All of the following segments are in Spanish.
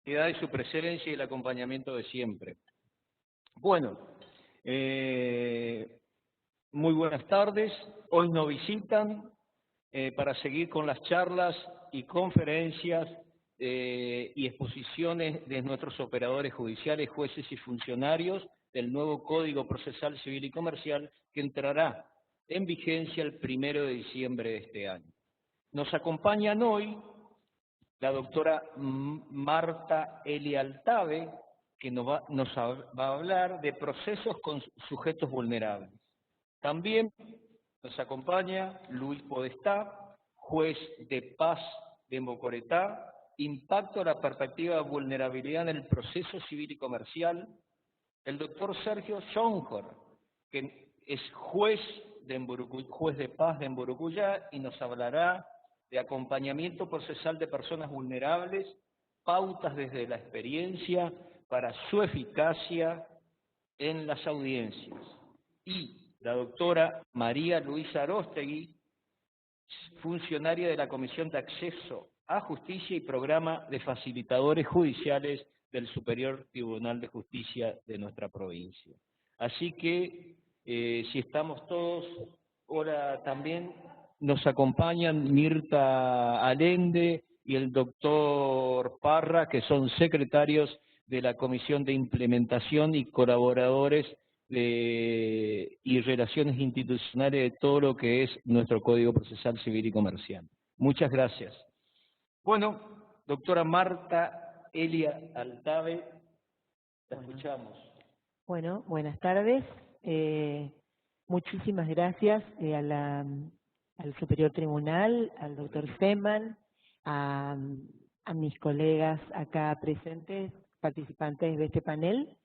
de su presencia y el acompañamiento de siempre. Bueno, muy buenas tardes. Hoy nos visitan para seguir con las charlas y conferencias y exposiciones de nuestros operadores judiciales, jueces y funcionarios del nuevo Código Procesal Civil y Comercial que entrará en vigencia el 1 de diciembre de este año. Nos acompañan hoy la doctora Marta Elia Altave, que nos va a hablar de procesos con sujetos vulnerables. También nos acompaña Luis Podestá, juez de paz de Mocoretá, impacto a la perspectiva de vulnerabilidad en el proceso civil y comercial. El doctor Sergio Schoenhorn, que es juez de paz de Emburucuyá y nos hablará de acompañamiento procesal de personas vulnerables, pautas desde la experiencia para su eficacia en las audiencias. Y la doctora María Luisa Aróstegui, funcionaria de la Comisión de Acceso a Justicia y Programa de Facilitadores Judiciales del Superior Tribunal de Justicia de nuestra provincia. Así que, si estamos todos, ahora también nos acompañan Mirta Allende y el doctor Parra, que son secretarios de la Comisión de Implementación y colaboradores y relaciones institucionales de todo lo que es nuestro Código Procesal Civil y Comercial. Muchas gracias. Bueno, doctora Marta Elia Altave, la escuchamos. Bueno, buenas tardes. Muchísimas gracias al Superior Tribunal, al doctor Seman, a mis colegas acá presentes, participantes de este panel,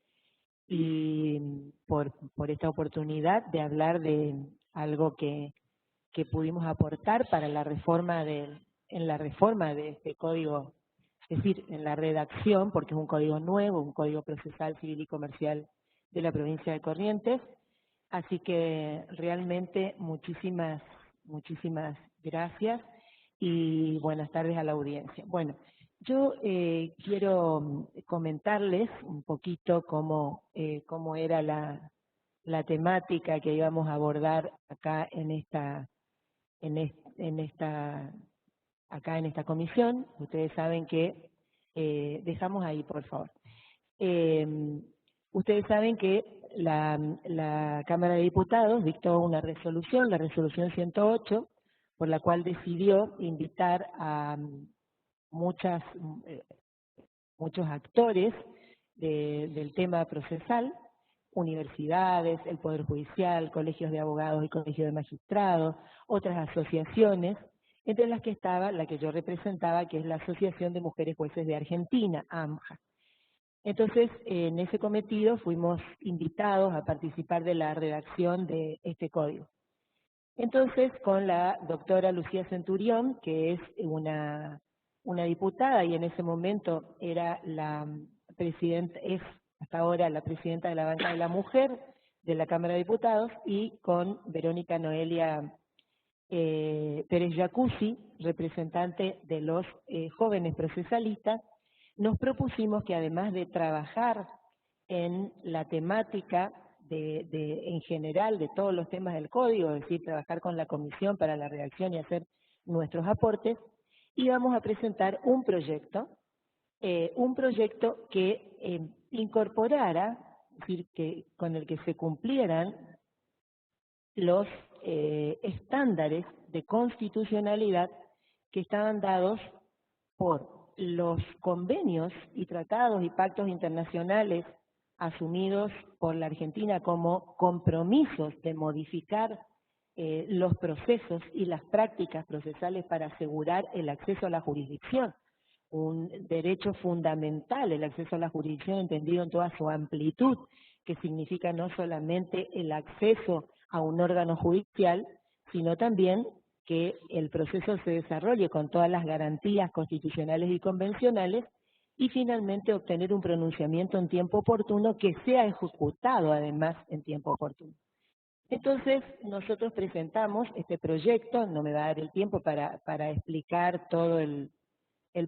y por esta oportunidad de hablar de algo que pudimos aportar para la reforma en la reforma de este código, es decir, en la redacción, porque es un código nuevo, un código procesal civil y comercial de la provincia de Corrientes. Así que realmente muchísimas gracias y buenas tardes a la audiencia. Bueno, yo quiero comentarles un poquito cómo era la temática que íbamos a abordar acá en esta comisión. Ustedes saben que, dejamos ahí por favor. Ustedes saben que la Cámara de Diputados dictó una resolución, la resolución 108, por la cual decidió invitar a muchos actores del tema procesal, universidades, el Poder Judicial, colegios de abogados y colegios de magistrados, otras asociaciones, entre las que estaba la que yo representaba, que es la Asociación de Mujeres Jueces de Argentina, AMJA. Entonces, en ese cometido fuimos invitados a participar de la redacción de este código. Entonces, con la doctora Lucía Centurión, que es una diputada y en ese momento era la presidenta, es hasta ahora la presidenta de la Banca de la Mujer de la Cámara de Diputados, y con Verónica Noelia Pérez Jacuzzi, representante de los jóvenes procesalistas, nos propusimos que además de trabajar en la temática en general de todos los temas del código, es decir, trabajar con la comisión para la redacción y hacer nuestros aportes, íbamos a presentar un proyecto que incorporara, es decir, con el que se cumplieran los estándares de constitucionalidad que estaban dados por los convenios y tratados y pactos internacionales asumidos por la Argentina como compromisos de modificar los procesos y las prácticas procesales para asegurar el acceso a la jurisdicción, un derecho fundamental, el acceso a la jurisdicción entendido en toda su amplitud, que significa no solamente el acceso a un órgano judicial, sino también que el proceso se desarrolle con todas las garantías constitucionales y convencionales, y finalmente obtener un pronunciamiento en tiempo oportuno que sea ejecutado además en tiempo oportuno. Entonces nosotros presentamos este proyecto, no me va a dar el tiempo para explicar todo el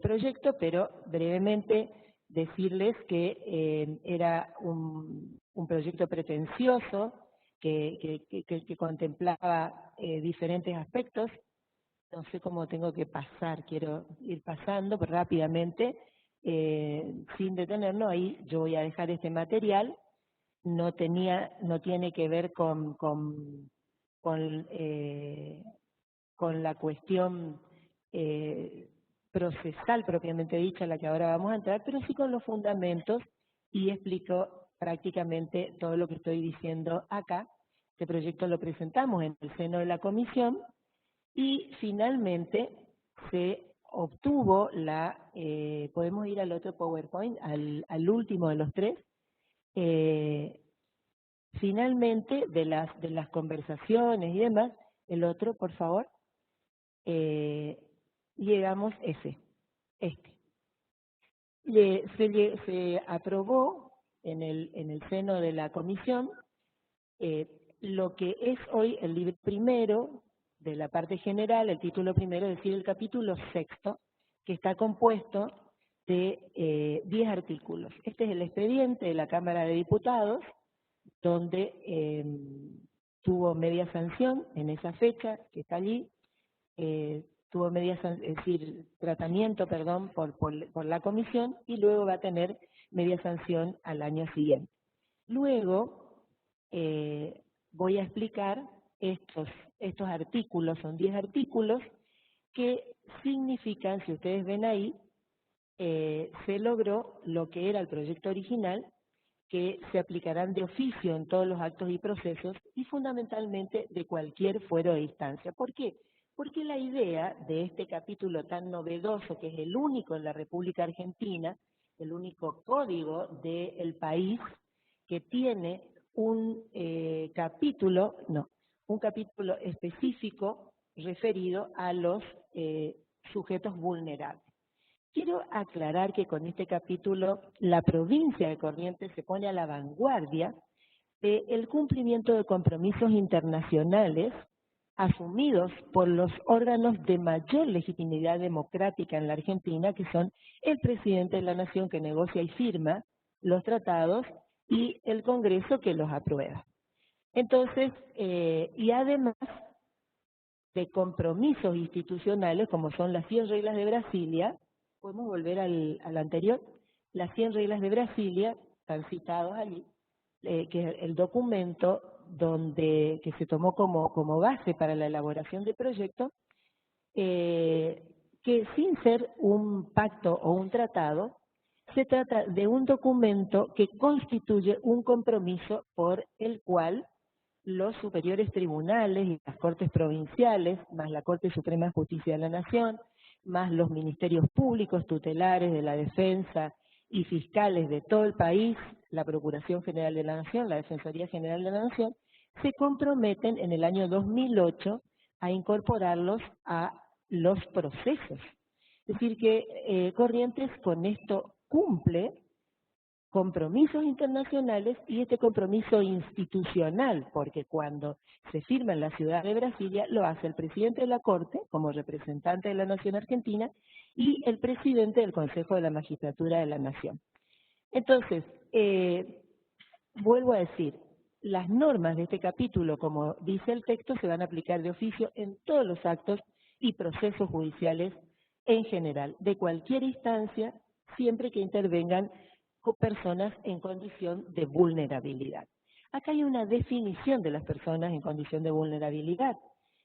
proyecto, pero brevemente decirles que era un proyecto pretencioso que contemplaba diferentes aspectos. No sé cómo tengo que pasar, quiero ir pasando rápidamente, sin detenernos. Ahí yo voy a dejar este material. No tiene que ver con la cuestión procesal propiamente dicha, a la que ahora vamos a entrar, pero sí con los fundamentos, y explico prácticamente todo lo que estoy diciendo acá. Este proyecto lo presentamos en el seno de la comisión y finalmente se obtuvo podemos ir al otro PowerPoint, al último de los tres. Finalmente, de las conversaciones y demás, el otro, por favor, llegamos este. Se aprobó en el seno de la comisión lo que es hoy el libro primero de la parte general, el título primero, es decir, el capítulo sexto, que está compuesto de 10 artículos. Este es el expediente de la Cámara de Diputados, donde tuvo media sanción en esa fecha, que está allí, tuvo tratamiento, perdón, por la comisión, y luego va a tener media sanción al año siguiente. Luego voy a explicar estos artículos, son 10 artículos, que significan, si ustedes ven ahí, se logró lo que era el proyecto original, que se aplicarán de oficio en todos los actos y procesos y fundamentalmente de cualquier fuero de instancia. ¿Por qué? Porque la idea de este capítulo tan novedoso, que es el único en la República Argentina, el único código del país que tiene un capítulo específico referido a los sujetos vulnerables. Quiero aclarar que con este capítulo la provincia de Corrientes se pone a la vanguardia del cumplimiento de compromisos internacionales asumidos por los órganos de mayor legitimidad democrática en la Argentina, que son el presidente de la Nación, que negocia y firma los tratados, y el Congreso, que los aprueba. Entonces, y además de compromisos institucionales, como son las 100 reglas de Brasilia. Podemos volver al anterior. Las 100 reglas de Brasilia están citados allí, que es el documento que se tomó como base para la elaboración del proyecto, que sin ser un pacto o un tratado, se trata de un documento que constituye un compromiso por el cual los superiores tribunales y las cortes provinciales, más la Corte Suprema de Justicia de la Nación, más los ministerios públicos tutelares de la defensa y fiscales de todo el país, la Procuración General de la Nación, la Defensoría General de la Nación, se comprometen en el año 2008 a incorporarlos a los procesos. Es decir, que Corrientes con esto cumple compromisos internacionales y este compromiso institucional, porque cuando se firma en la ciudad de Brasilia lo hace el presidente de la Corte como representante de la Nación Argentina y el presidente del Consejo de la Magistratura de la Nación. Entonces, vuelvo a decir, las normas de este capítulo, como dice el texto, se van a aplicar de oficio en todos los actos y procesos judiciales en general, de cualquier instancia, siempre que intervengan personas en condición de vulnerabilidad. Acá hay una definición de las personas en condición de vulnerabilidad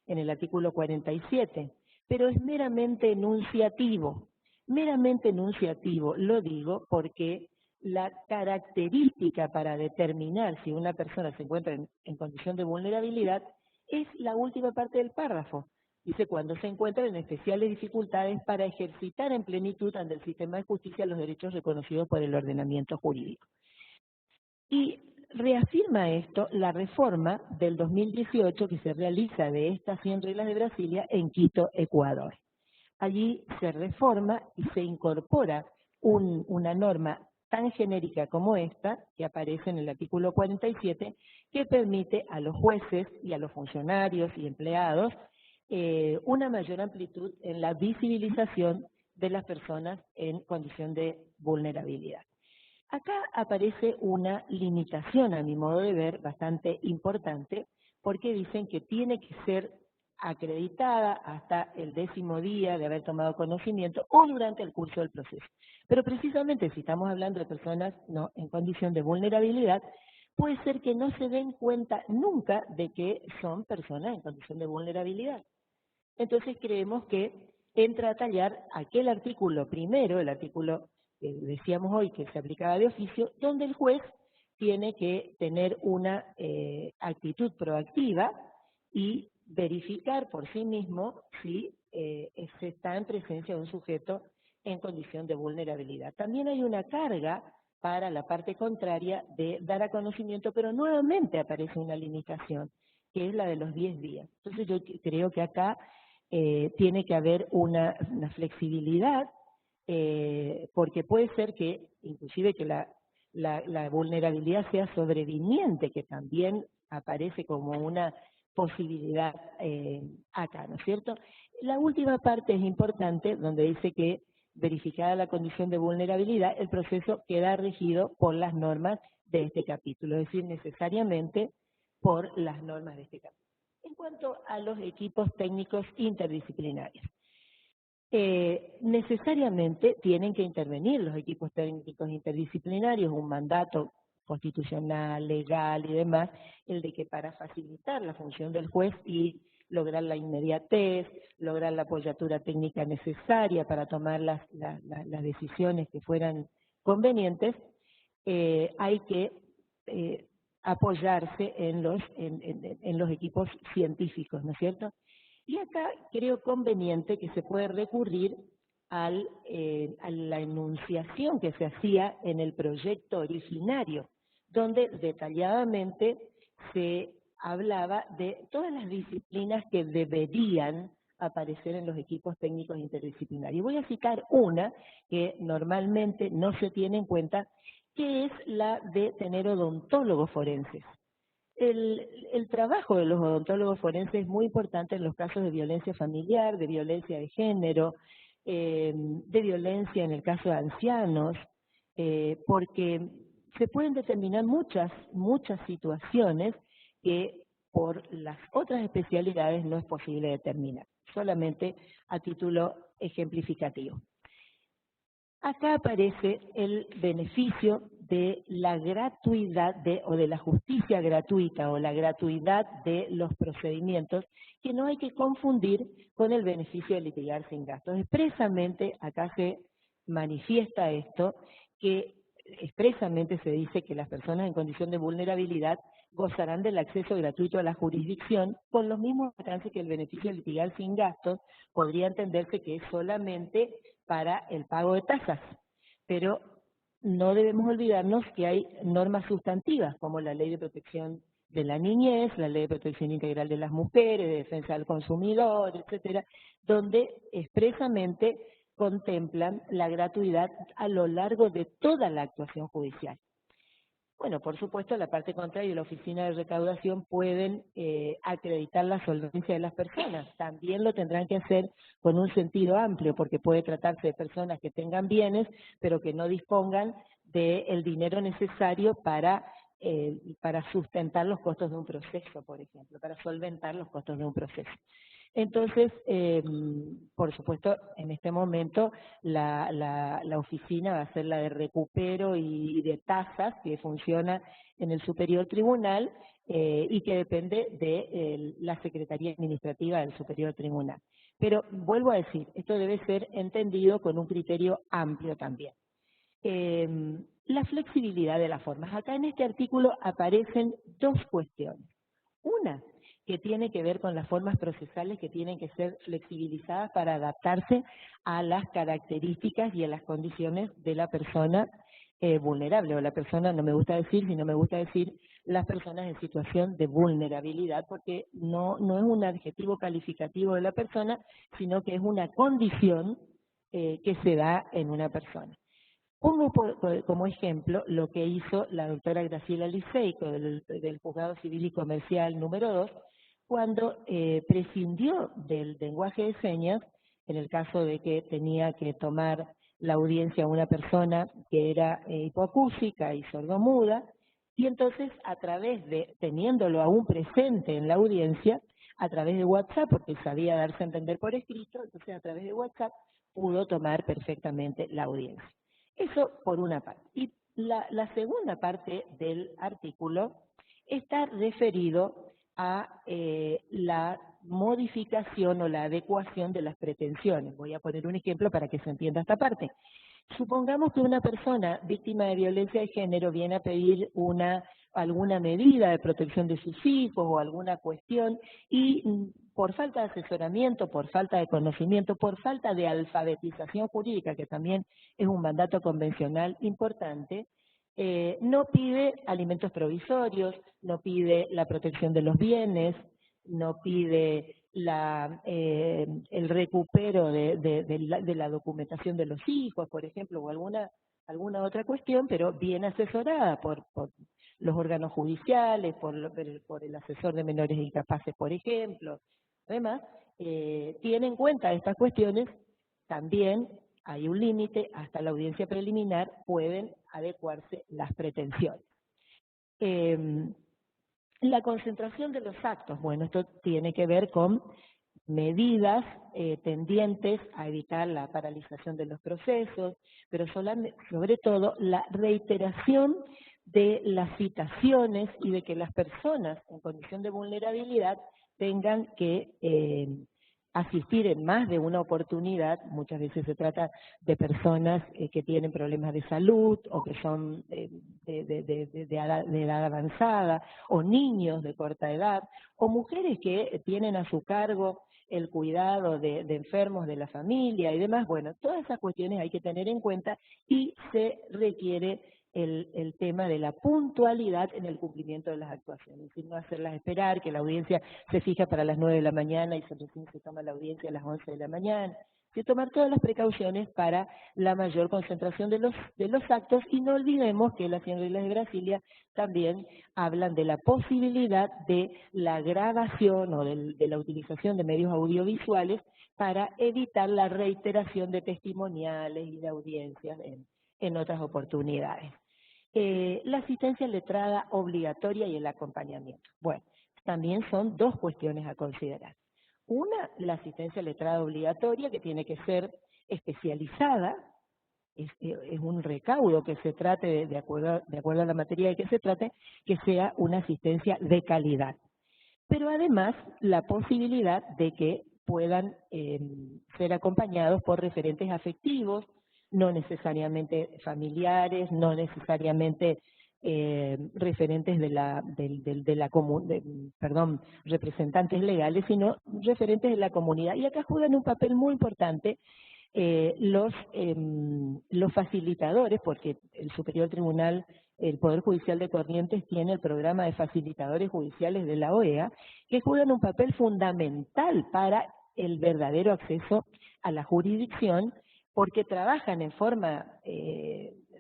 en el artículo 47, pero es meramente enunciativo. Meramente enunciativo, lo digo porque la característica para determinar si una persona se encuentra en condición de vulnerabilidad es la última parte del párrafo. Dice, cuando se encuentran en especiales dificultades para ejercitar en plenitud ante el sistema de justicia los derechos reconocidos por el ordenamiento jurídico. Y reafirma esto la reforma del 2018 que se realiza de estas 100 reglas de Brasilia en Quito, Ecuador. Allí se reforma y se incorpora una norma tan genérica como esta, que aparece en el artículo 47, que permite a los jueces y a los funcionarios y empleados una mayor amplitud en la visibilización de las personas en condición de vulnerabilidad. Acá aparece una limitación, a mi modo de ver, bastante importante, porque dicen que tiene que ser acreditada hasta el 10º día de haber tomado conocimiento o durante el curso del proceso. Pero precisamente si estamos hablando de personas no en condición de vulnerabilidad, puede ser que no se den cuenta nunca de que son personas en condición de vulnerabilidad. Entonces creemos que entra a tallar aquel artículo primero, el artículo que decíamos hoy que se aplicaba de oficio, donde el juez tiene que tener una actitud proactiva y verificar por sí mismo si se está en presencia de un sujeto en condición de vulnerabilidad. También hay una carga para la parte contraria de dar a conocimiento, pero nuevamente aparece una limitación, que es la de los 10 días. Entonces yo creo que acá tiene que haber una flexibilidad, porque puede ser que, inclusive que la vulnerabilidad sea sobreviniente, que también aparece como una posibilidad acá, ¿no es cierto? La última parte es importante, donde dice que, verificada la condición de vulnerabilidad, el proceso queda regido por las normas de este capítulo, es decir, necesariamente por las normas de este capítulo. En cuanto a los equipos técnicos interdisciplinarios, necesariamente tienen que intervenir los equipos técnicos interdisciplinarios, un mandato constitucional, legal y demás, el de que para facilitar la función del juez y lograr la inmediatez, lograr la apoyatura técnica necesaria para tomar las decisiones que fueran convenientes, hay que apoyarse en los equipos científicos, ¿no es cierto? Y acá creo conveniente que se puede recurrir a la enunciación que se hacía en el proyecto originario, donde detalladamente se hablaba de todas las disciplinas que deberían aparecer en los equipos técnicos interdisciplinarios. Voy a citar una que normalmente no se tiene en cuenta, que es la de tener odontólogos forenses. El trabajo de los odontólogos forenses es muy importante en los casos de violencia familiar, de violencia de género, de violencia en el caso de ancianos, porque se pueden determinar muchas situaciones que por las otras especialidades no es posible determinar, solamente a título ejemplificativo. Acá aparece el beneficio de la gratuidad o de la justicia gratuita o la gratuidad de los procedimientos, que no hay que confundir con el beneficio de litigar sin gastos. Expresamente acá se manifiesta esto, que expresamente se dice que las personas en condición de vulnerabilidad gozarán del acceso gratuito a la jurisdicción con los mismos alcances que el beneficio de litigar sin gastos. Podría entenderse que es solamente para el pago de tasas, pero no debemos olvidarnos que hay normas sustantivas como la Ley de Protección de la Niñez, la Ley de Protección Integral de las Mujeres, de Defensa del Consumidor, etcétera, donde expresamente contemplan la gratuidad a lo largo de toda la actuación judicial. Bueno, por supuesto, la parte contraria y la oficina de recaudación pueden acreditar la solvencia de las personas. También lo tendrán que hacer con un sentido amplio, porque puede tratarse de personas que tengan bienes, pero que no dispongan del dinero necesario para sustentar los costos de un proceso, por ejemplo, para solventar los costos de un proceso. Entonces, por supuesto, en este momento la oficina va a ser la de recupero y de tasas, que funciona en el Superior Tribunal y que depende de la Secretaría Administrativa del Superior Tribunal. Pero vuelvo a decir, esto debe ser entendido con un criterio amplio también. La flexibilidad de las formas. Acá en este artículo aparecen dos cuestiones. Una, que tiene que ver con las formas procesales que tienen que ser flexibilizadas para adaptarse a las características y a las condiciones de la persona vulnerable, o la persona, no me gusta decir, sino me gusta decir las personas en situación de vulnerabilidad, porque no es un adjetivo calificativo de la persona, sino que es una condición que se da en una persona. Pongo como ejemplo lo que hizo la doctora Graciela Liceico del Juzgado Civil y Comercial número 2, cuando prescindió del lenguaje de señas, en el caso de que tenía que tomar la audiencia a una persona que era hipoacúsica y sordomuda, y entonces a través de, teniéndolo aún presente en la audiencia, a través de WhatsApp, porque sabía darse a entender por escrito, entonces a través de WhatsApp pudo tomar perfectamente la audiencia. Eso por una parte. Y la segunda parte del artículo está referido a la modificación o la adecuación de las pretensiones. Voy a poner un ejemplo para que se entienda esta parte. Supongamos que una persona víctima de violencia de género viene a pedir alguna medida de protección de sus hijos o alguna cuestión y por falta de asesoramiento, por falta de conocimiento, por falta de alfabetización jurídica, que también es un mandato convencional importante, no pide alimentos provisorios, no pide la protección de los bienes, no pide el recupero de la documentación de los hijos, por ejemplo, o alguna otra cuestión, pero bien asesorada por los órganos judiciales, por el asesor de menores incapaces, por ejemplo. Además, tiene en cuenta estas cuestiones, también hay un límite, hasta la audiencia preliminar pueden adecuarse las pretensiones. La concentración de los actos, bueno, esto tiene que ver con medidas tendientes a evitar la paralización de los procesos, pero sobre todo la reiteración de las citaciones y de que las personas en condición de vulnerabilidad tengan que asistir en más de una oportunidad. Muchas veces se trata de personas que tienen problemas de salud o que son de edad avanzada, o niños de corta edad, o mujeres que tienen a su cargo el cuidado de enfermos de la familia y demás. Bueno, todas esas cuestiones hay que tener en cuenta y se requiere el tema de la puntualidad en el cumplimiento de las actuaciones, y no hacerlas esperar, que la audiencia se fija para las 9 de la mañana y recién se toma la audiencia a las 11 de la mañana, de tomar todas las precauciones para la mayor concentración de los actos, y no olvidemos que las 100 reglas de Brasilia también hablan de la posibilidad de la grabación o de la utilización de medios audiovisuales para evitar la reiteración de testimoniales y de audiencias en otras oportunidades. La asistencia letrada obligatoria y el acompañamiento. Bueno, también son dos cuestiones a considerar. Una, la asistencia letrada obligatoria, que tiene que ser especializada, es un recaudo que se trate, de acuerdo a la materia de que se trate, que sea una asistencia de calidad. Pero además, la posibilidad de que puedan ser acompañados por referentes afectivos, no necesariamente familiares, no necesariamente referentes representantes legales, sino referentes de la comunidad. Y acá juegan un papel muy importante los facilitadores, porque el Superior Tribunal, el Poder Judicial de Corrientes tiene el programa de facilitadores judiciales de la OEA, que juegan un papel fundamental para el verdadero acceso a la jurisdicción, porque trabajan en forma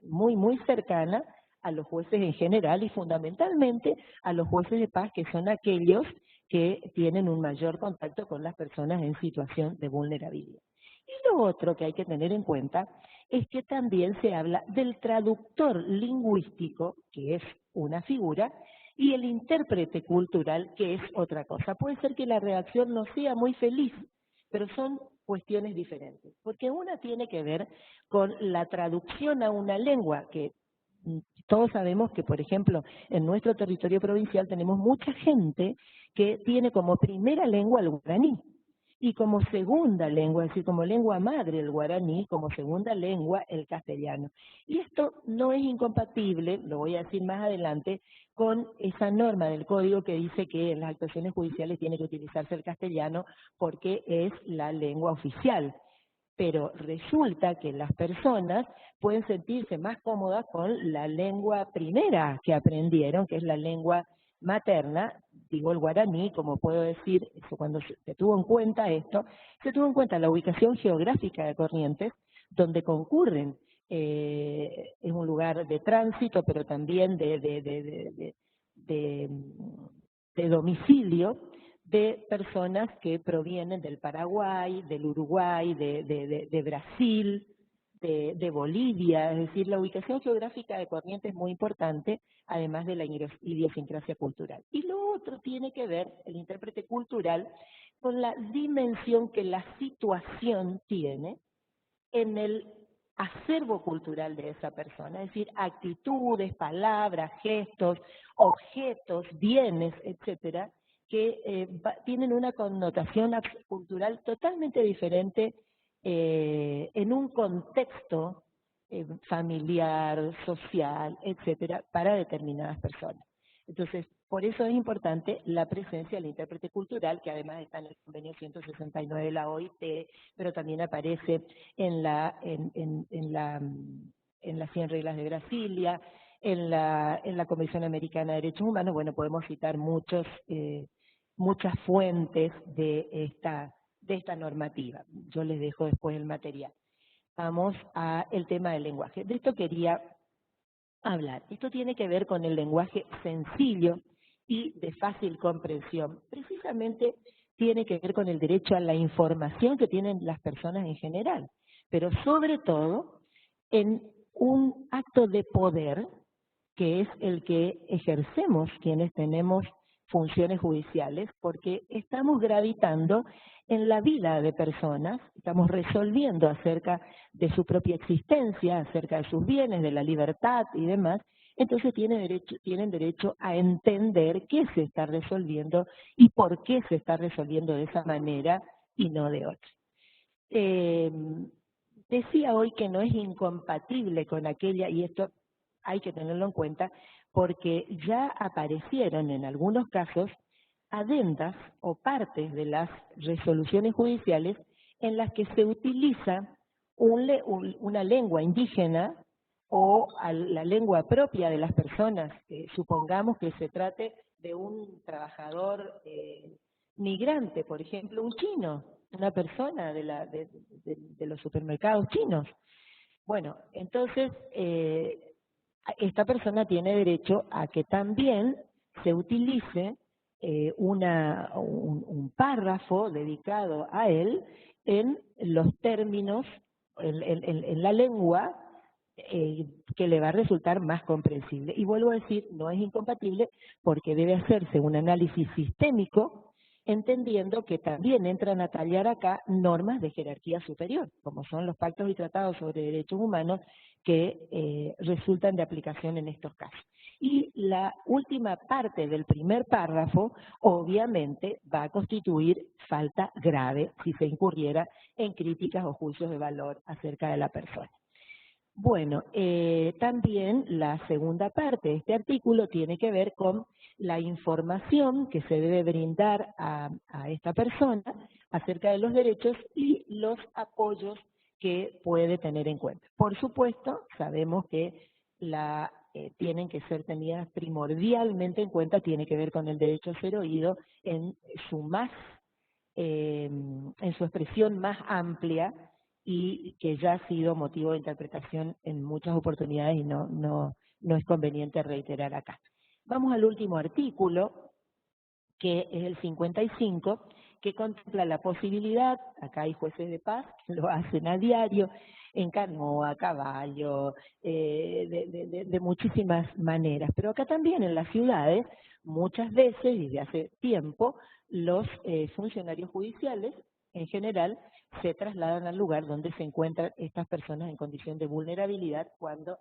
muy cercana a los jueces en general y fundamentalmente a los jueces de paz, que son aquellos que tienen un mayor contacto con las personas en situación de vulnerabilidad. Y lo otro que hay que tener en cuenta es que también se habla del traductor lingüístico, que es una figura, y el intérprete cultural, que es otra cosa. Puede ser que la redacción no sea muy feliz, pero son cuestiones diferentes, porque una tiene que ver con la traducción a una lengua, que todos sabemos que, por ejemplo, en nuestro territorio provincial tenemos mucha gente que tiene como primera lengua el guaraní, y como segunda lengua, es decir, como lengua madre el guaraní, como segunda lengua el castellano. Y esto no es incompatible, lo voy a decir más adelante, con esa norma del código que dice que en las actuaciones judiciales tiene que utilizarse el castellano porque es la lengua oficial. Pero resulta que las personas pueden sentirse más cómodas con la lengua primera que aprendieron, que es la lengua materna, digo el guaraní, como puedo decir, cuando se tuvo en cuenta esto, se tuvo en cuenta la ubicación geográfica de Corrientes, donde concurren, es un lugar de tránsito, pero también de domicilio, de personas que provienen del Paraguay, del Uruguay, de Brasil, de Bolivia, es decir, la ubicación geográfica de Corrientes es muy importante, además de la idiosincrasia cultural. Y lo otro tiene que ver, el intérprete cultural, con la dimensión que la situación tiene en el acervo cultural de esa persona, es decir, actitudes, palabras, gestos, objetos, bienes, etcétera, que tienen una connotación cultural totalmente diferente en un contexto familiar, social, etcétera, para determinadas personas. Entonces, por eso es importante la presencia del intérprete cultural, que además está en el convenio 169 de la OIT, pero también aparece en las 100 reglas de Brasilia, en la Convención Americana de Derechos Humanos. Bueno, podemos citar muchas fuentes de esta normativa. Yo les dejo después el material. Vamos al tema del lenguaje. De esto quería hablar. Esto tiene que ver con el lenguaje sencillo y de fácil comprensión. Precisamente tiene que ver con el derecho a la información que tienen las personas en general, pero sobre todo en un acto de poder que es el que ejercemos quienes tenemos funciones judiciales, porque estamos gravitando en la vida de personas, estamos resolviendo acerca de su propia existencia, acerca de sus bienes, de la libertad y demás. Entonces tienen derecho a entender qué se está resolviendo y por qué se está resolviendo de esa manera y no de otra. Decía hoy que no es incompatible con aquella, y esto hay que tenerlo en cuenta, porque ya aparecieron en algunos casos adendas o partes de las resoluciones judiciales en las que se utiliza una lengua indígena o la lengua propia de las personas. Supongamos que se trate de un trabajador migrante, por ejemplo, un chino, una persona de los supermercados chinos. Bueno, entonces esta persona tiene derecho a que también se utilice un párrafo dedicado a él en los términos, en la lengua que le va a resultar más comprensible. Y vuelvo a decir, no es incompatible porque debe hacerse un análisis sistémico, entendiendo que también entran a tallar acá normas de jerarquía superior, como son los pactos y tratados sobre derechos humanos que resultan de aplicación en estos casos. Y la última parte del primer párrafo, obviamente, va a constituir falta grave si se incurriera en críticas o juicios de valor acerca de la persona. Bueno, también la segunda parte de este artículo tiene que ver con la información que se debe brindar a esta persona acerca de los derechos y los apoyos que puede tener en cuenta. Por supuesto, sabemos que tienen que ser tenidas primordialmente en cuenta, tiene que ver con el derecho a ser oído en su expresión más amplia, y que ya ha sido motivo de interpretación en muchas oportunidades y no es conveniente reiterar acá. Vamos al último artículo, que es el 55, que contempla la posibilidad, acá hay jueces de paz que lo hacen a diario, en canoa, a caballo, de muchísimas maneras, pero acá también en las ciudades, muchas veces, desde hace tiempo, los funcionarios judiciales, en general, se trasladan al lugar donde se encuentran estas personas en condición de vulnerabilidad cuando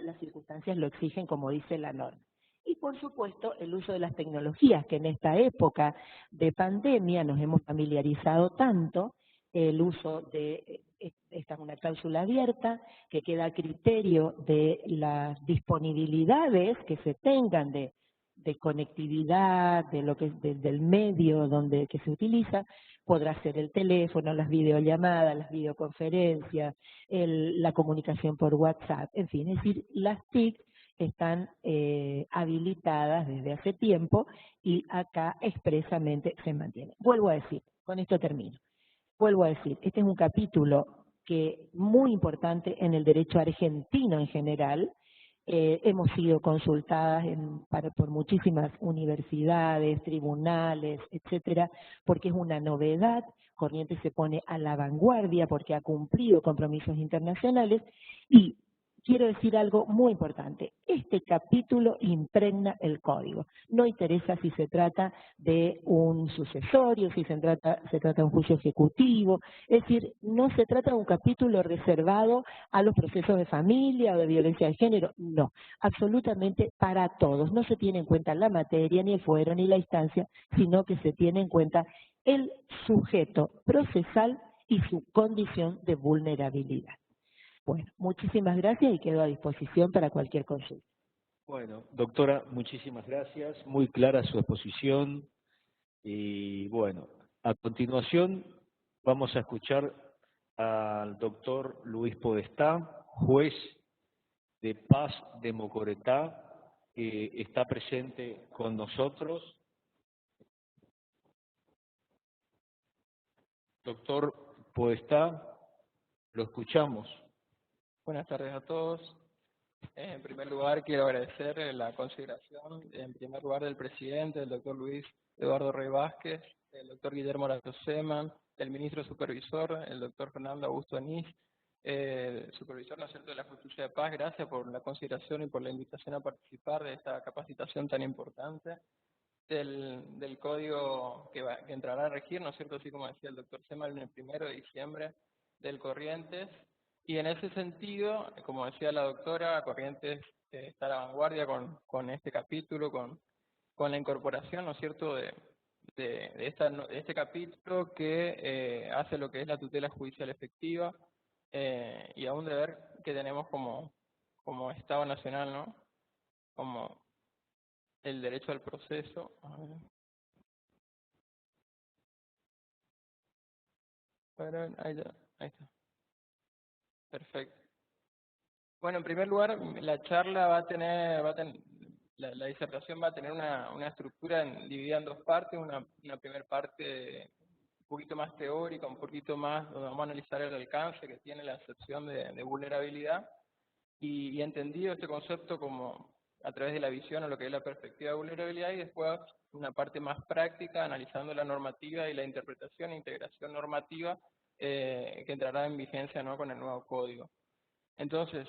las circunstancias lo exigen, como dice la norma. Y por supuesto, el uso de las tecnologías, que en esta época de pandemia nos hemos familiarizado tanto, el uso de, esta es una cláusula abierta, que queda a criterio de las disponibilidades que se tengan de conectividad, del medio que se utiliza. Podrá ser el teléfono, las videollamadas, las videoconferencias, la comunicación por WhatsApp, en fin, es decir, las TIC están habilitadas desde hace tiempo y acá expresamente se mantiene. Vuelvo a decir, con esto termino, vuelvo a decir, este es un capítulo que muy importante en el derecho argentino en general, hemos sido consultadas por muchísimas universidades, tribunales, etcétera, porque es una novedad. Corrientes se pone a la vanguardia porque ha cumplido compromisos internacionales y quiero decir algo muy importante. Este capítulo impregna el código. No interesa si se trata de un sucesorio, si se trata de un juicio ejecutivo. Es decir, no se trata de un capítulo reservado a los procesos de familia o de violencia de género. No, absolutamente para todos. No se tiene en cuenta la materia, ni el fuero, ni la instancia, sino que se tiene en cuenta el sujeto procesal y su condición de vulnerabilidad. Bueno, muchísimas gracias y quedo a disposición para cualquier consulta. Bueno, doctora, muchísimas gracias. Muy clara su exposición. Y bueno, a continuación vamos a escuchar al doctor Luis Podestá, juez de Paz de Mocoretá, que está presente con nosotros. Doctor Podestá, lo escuchamos. Buenas tardes a todos. En primer lugar, quiero agradecer la consideración, en primer lugar, del presidente, del doctor Luis Eduardo Rey Vázquez, del doctor Guillermo Seman, del ministro supervisor, el doctor Fernando Augusto Anís, supervisor, ¿no es cierto?, de la Justicia de Paz. Gracias por la consideración y por la invitación a participar de esta capacitación tan importante del código que entrará a regir, ¿no es cierto?, así como decía el doctor Seman, el 1 de diciembre del Corrientes. Y en ese sentido, como decía la doctora, Corrientes está a la vanguardia con este capítulo, con la incorporación, ¿no es cierto?, de este capítulo que hace lo que es la tutela judicial efectiva y a un deber que tenemos como Estado Nacional, ¿no?, como el derecho al proceso. A ver. Ahí está. Perfecto. Bueno, en primer lugar, la charla la disertación va a tener una estructura dividida en dos partes. Una primera parte un poquito más teórica, un poquito más, donde vamos a analizar el alcance que tiene la acepción de vulnerabilidad y entendido este concepto como a través de la visión o lo que es la perspectiva de vulnerabilidad, y después una parte más práctica analizando la normativa y la interpretación e integración normativa que entrará en vigencia, ¿no?, con el nuevo código. Entonces,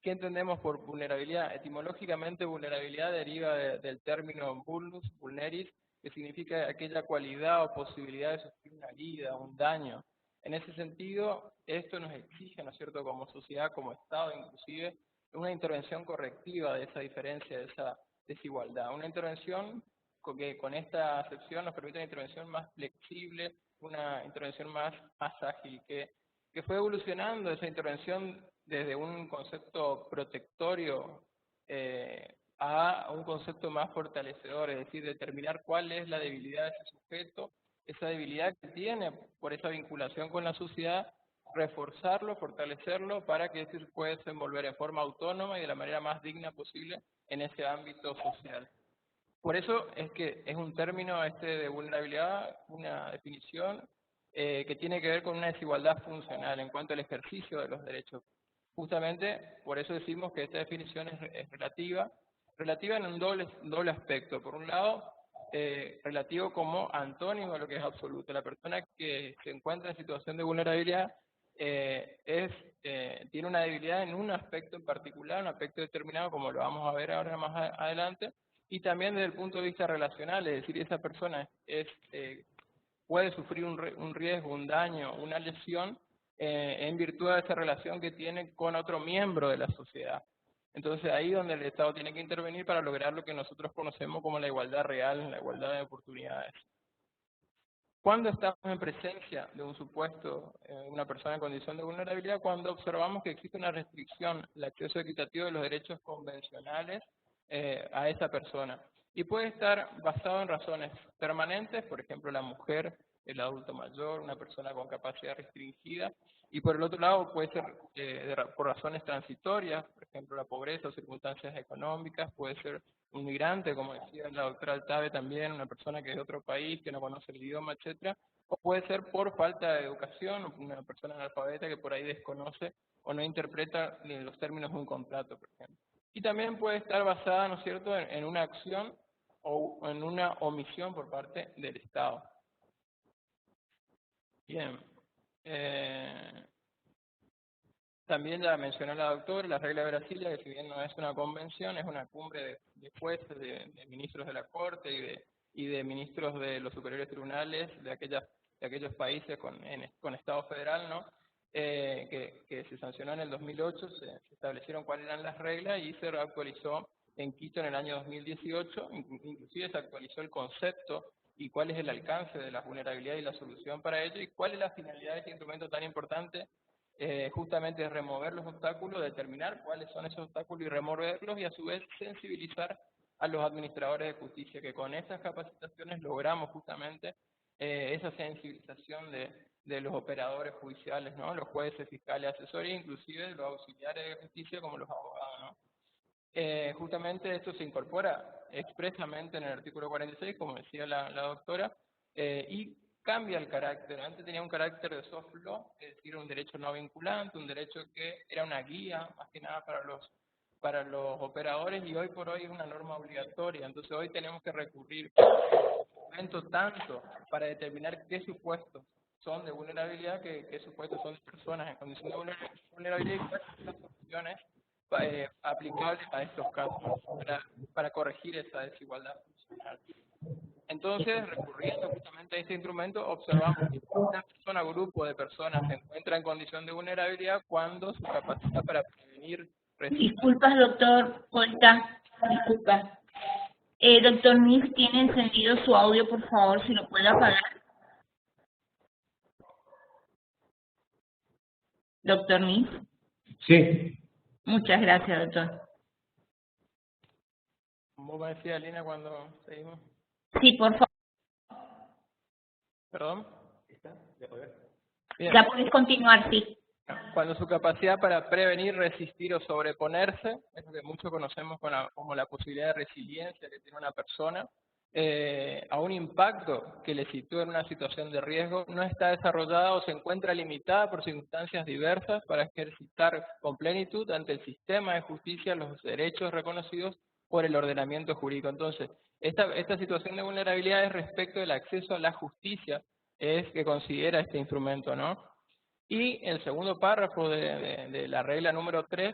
¿qué entendemos por vulnerabilidad? Etimológicamente, vulnerabilidad deriva del término vulnus, vulneris, que significa aquella cualidad o posibilidad de sufrir una herida, un daño. En ese sentido, esto nos exige, ¿no es cierto?, como sociedad, como Estado inclusive, una intervención correctiva de esa diferencia, de esa desigualdad. Una intervención que con esta acepción nos permite una intervención más flexible, una intervención más ágil, que fue evolucionando esa intervención desde un concepto protectorio a un concepto más fortalecedor, es decir, determinar cuál es la debilidad de ese sujeto, esa debilidad que tiene por esa vinculación con la sociedad, reforzarlo, fortalecerlo para que se pueda desenvolver en forma autónoma y de la manera más digna posible en ese ámbito social. Por eso es que es un término de vulnerabilidad, una definición que tiene que ver con una desigualdad funcional en cuanto al ejercicio de los derechos. Justamente por eso decimos que esta definición es relativa en un doble aspecto. Por un lado, relativo como antónimo a lo que es absoluto. La persona que se encuentra en situación de vulnerabilidad tiene una debilidad en un aspecto en particular, un aspecto determinado, como lo vamos a ver ahora más adelante, y también desde el punto de vista relacional, es decir, esa persona puede sufrir un riesgo, un daño, una lesión en virtud de esa relación que tiene con otro miembro de la sociedad. Entonces ahí es donde el Estado tiene que intervenir para lograr lo que nosotros conocemos como la igualdad real, la igualdad de oportunidades. ¿Cuándo estamos en presencia de un supuesto, una persona en condición de vulnerabilidad? Cuando observamos que existe una restricción al acceso equitativo de los derechos convencionales a esa persona. Y puede estar basado en razones permanentes, por ejemplo, la mujer, el adulto mayor, una persona con capacidad restringida, y por el otro lado puede ser por razones transitorias, por ejemplo, la pobreza o circunstancias económicas, puede ser un migrante, como decía la doctora Altave también, una persona que es de otro país, que no conoce el idioma, etcétera, o puede ser por falta de educación, una persona analfabeta que por ahí desconoce o no interpreta los términos de un contrato, por ejemplo. Y también puede estar basada, ¿no es cierto?, en una acción o en una omisión por parte del Estado. Bien. También ya mencionó la doctora, la regla de Brasilia, que si bien no es una convención, es una cumbre de jueces, de ministros de la Corte y de ministros de los superiores tribunales de aquellos países con Estado federal, ¿no? Que se sancionó en el 2008, se establecieron cuáles eran las reglas y se reactualizó en Quito en el año 2018, inclusive se actualizó el concepto y cuál es el alcance de la vulnerabilidad y la solución para ello y cuál es la finalidad de este instrumento tan importante. Justamente remover los obstáculos, determinar cuáles son esos obstáculos y removerlos y a su vez sensibilizar a los administradores de justicia, que con esas capacitaciones logramos justamente esa sensibilización de los operadores judiciales, ¿no? Los jueces, fiscales, asesores, inclusive los auxiliares de justicia como los abogados, ¿no? Justamente esto se incorpora expresamente en el artículo 46, como decía la doctora, y cambia el carácter. Antes tenía un carácter de soft law, es decir, un derecho no vinculante, un derecho que era una guía, más que nada para los operadores, y hoy por hoy es una norma obligatoria. Entonces hoy tenemos que recurrir tanto para determinar qué supuestos son de vulnerabilidad, qué supuestos son de personas en condición de vulnerabilidad y cuáles son las soluciones aplicables a estos casos para corregir esa desigualdad funcional. Entonces, recurriendo justamente a este instrumento, observamos que una persona o grupo de personas se encuentra en condición de vulnerabilidad cuando su capacidad para prevenir... Disculpas, doctor Colta, disculpa. Doctor Nis, ¿tiene encendido su audio, por favor, si lo puede apagar? Doctor Nis. Sí. Muchas gracias, doctor. ¿Vos me decías, Lina, cuando seguimos? Sí, por favor. ¿Perdón? Ya puedes continuar, sí. Cuando su capacidad para prevenir, resistir o sobreponerse, es lo que muchos conocemos como la posibilidad de resiliencia que tiene una persona, a un impacto que le sitúa en una situación de riesgo, no está desarrollada o se encuentra limitada por circunstancias diversas para ejercitar con plenitud ante el sistema de justicia los derechos reconocidos por el ordenamiento jurídico. Entonces, esta situación de vulnerabilidad es respecto del acceso a la justicia, es que considera este instrumento, ¿no? Y el segundo párrafo de la regla número 3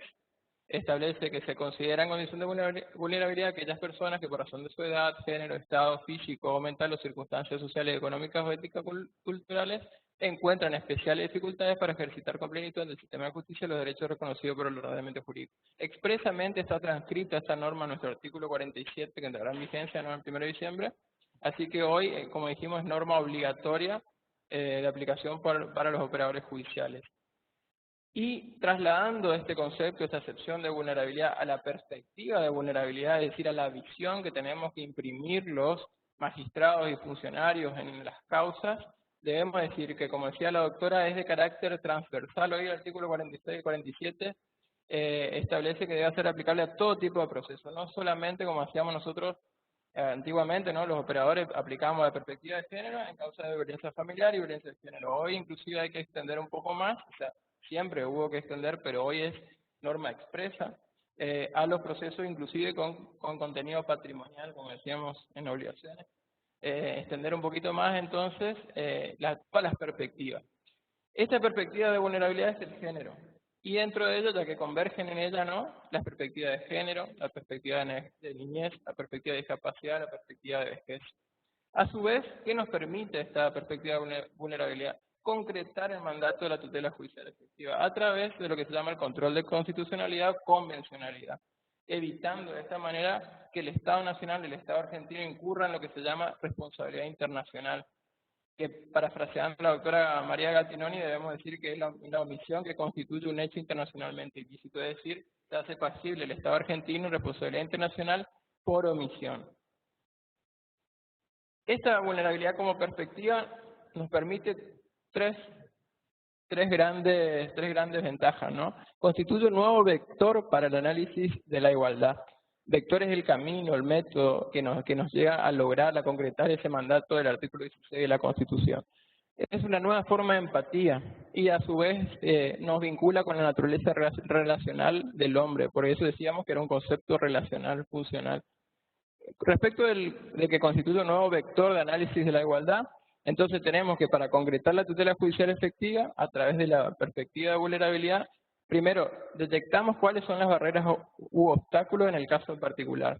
establece que se considera en condición de vulnerabilidad aquellas personas que por razón de su edad, género, estado físico o mental o circunstancias sociales, económicas o éticas culturales encuentran especiales dificultades para ejercitar con plenitud en el sistema de justicia los derechos reconocidos por el ordenamiento jurídico. Expresamente está transcrita esta norma en nuestro artículo 47 que entrará en vigencia, ¿no?, el 1 de diciembre. Así que hoy, como dijimos, es norma obligatoria de aplicación para los operadores judiciales. Y trasladando este concepto, esta acepción de vulnerabilidad a la perspectiva de vulnerabilidad, es decir, a la visión que tenemos que imprimir los magistrados y funcionarios en las causas, debemos decir que, como decía la doctora, es de carácter transversal. Hoy el artículo 46 y 47 establece que debe ser aplicable a todo tipo de procesos, no solamente como hacíamos nosotros antiguamente, ¿no? Los operadores aplicamos la perspectiva de género en causa de violencia familiar y violencia de género. Hoy inclusive hay que extender un poco más, o sea, siempre hubo que extender, pero hoy es norma expresa, a los procesos inclusive con contenido patrimonial, como decíamos en obligaciones. Extender un poquito más entonces todas las perspectivas. Esta perspectiva de vulnerabilidad es el género. Y dentro de ello, ya que convergen en ella, ¿no?, las perspectivas de género, la perspectiva de niñez, la perspectiva de discapacidad, la perspectiva de vejez. A su vez, ¿qué nos permite esta perspectiva de vulnerabilidad? Concretar el mandato de la tutela judicial efectiva a través de lo que se llama el control de constitucionalidad o convencionalidad, evitando de esta manera que el Estado Nacional y el Estado argentino incurran en lo que se llama responsabilidad internacional, que parafraseando a la doctora María Gattinoni debemos decir que es la omisión que constituye un hecho internacionalmente ilícito, es decir, se hace pasible el Estado argentino en responsabilidad internacional por omisión. Esta vulnerabilidad como perspectiva nos permite tres grandes ventajas, ¿no? Constituye un nuevo vector para el análisis de la igualdad. Vector es el camino, el método que nos llega a lograr, a concretar ese mandato del artículo 16 de la Constitución. Es una nueva forma de empatía y a su vez nos vincula con la naturaleza relacional del hombre. Por eso decíamos que era un concepto relacional funcional. Respecto de que constituye un nuevo vector de análisis de la igualdad, entonces tenemos que para concretar la tutela judicial efectiva, a través de la perspectiva de vulnerabilidad, primero detectamos cuáles son las barreras u obstáculos en el caso en particular.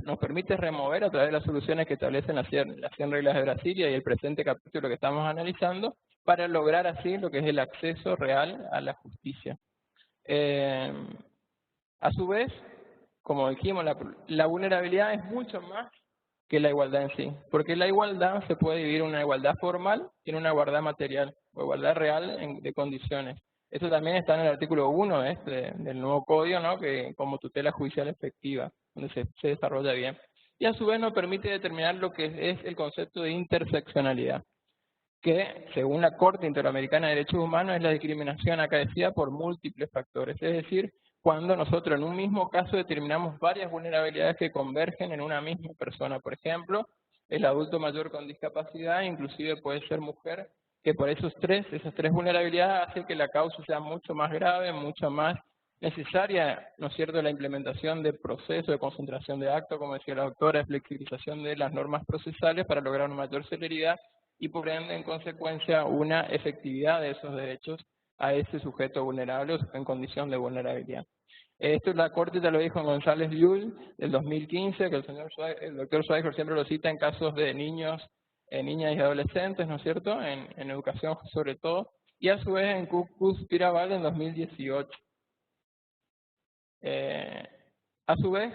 Nos permite remover a través de las soluciones que establecen las 100 reglas de Brasilia y el presente capítulo que estamos analizando, para lograr así lo que es el acceso real a la justicia. A su vez, como dijimos, la vulnerabilidad es mucho más que la igualdad en sí, porque la igualdad se puede dividir en una igualdad formal y en una igualdad material, o igualdad real de condiciones. Eso también está en el artículo 1 del nuevo código, ¿no? Que como tutela judicial efectiva, donde se desarrolla bien. Y a su vez nos permite determinar lo que es el concepto de interseccionalidad, que según la Corte Interamericana de Derechos Humanos es la discriminación acaecida por múltiples factores, es decir, cuando nosotros en un mismo caso determinamos varias vulnerabilidades que convergen en una misma persona. Por ejemplo, el adulto mayor con discapacidad, inclusive puede ser mujer, que por esas tres vulnerabilidades hace que la causa sea mucho más grave, mucho más necesaria, ¿no es cierto?, la implementación de procesos de concentración de actos, como decía la doctora, flexibilización de las normas procesales para lograr una mayor celeridad y por ende, en consecuencia, una efectividad de esos derechos a ese sujeto vulnerable o en condición de vulnerabilidad. Esto la Corte ya lo dijo en González Llull del 2015, que el doctor Schweiger siempre lo cita en casos de niños, niñas y adolescentes, ¿no es cierto?, en educación sobre todo, y a su vez en Cus-Piraval en 2018. A su vez,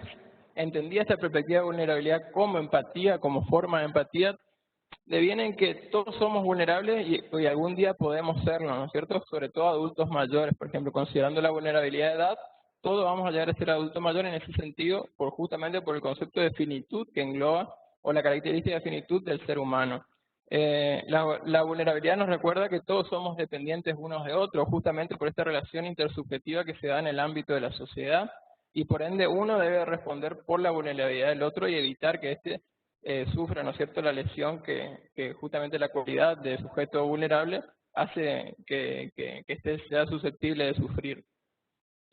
entendía esta perspectiva de vulnerabilidad como empatía, como forma de empatía, deviene en que todos somos vulnerables y algún día podemos serlo, ¿no es cierto? Sobre todo adultos mayores, por ejemplo, considerando la vulnerabilidad de edad, todos vamos a llegar a ser adultos mayores en ese sentido, justamente por el concepto de finitud que engloba, o la característica de finitud del ser humano. La vulnerabilidad nos recuerda que todos somos dependientes unos de otros, justamente por esta relación intersubjetiva que se da en el ámbito de la sociedad, y por ende uno debe responder por la vulnerabilidad del otro y evitar que éste sufra, ¿no es cierto?, la lesión que justamente la cualidad de sujeto vulnerable hace que éste sea susceptible de sufrir.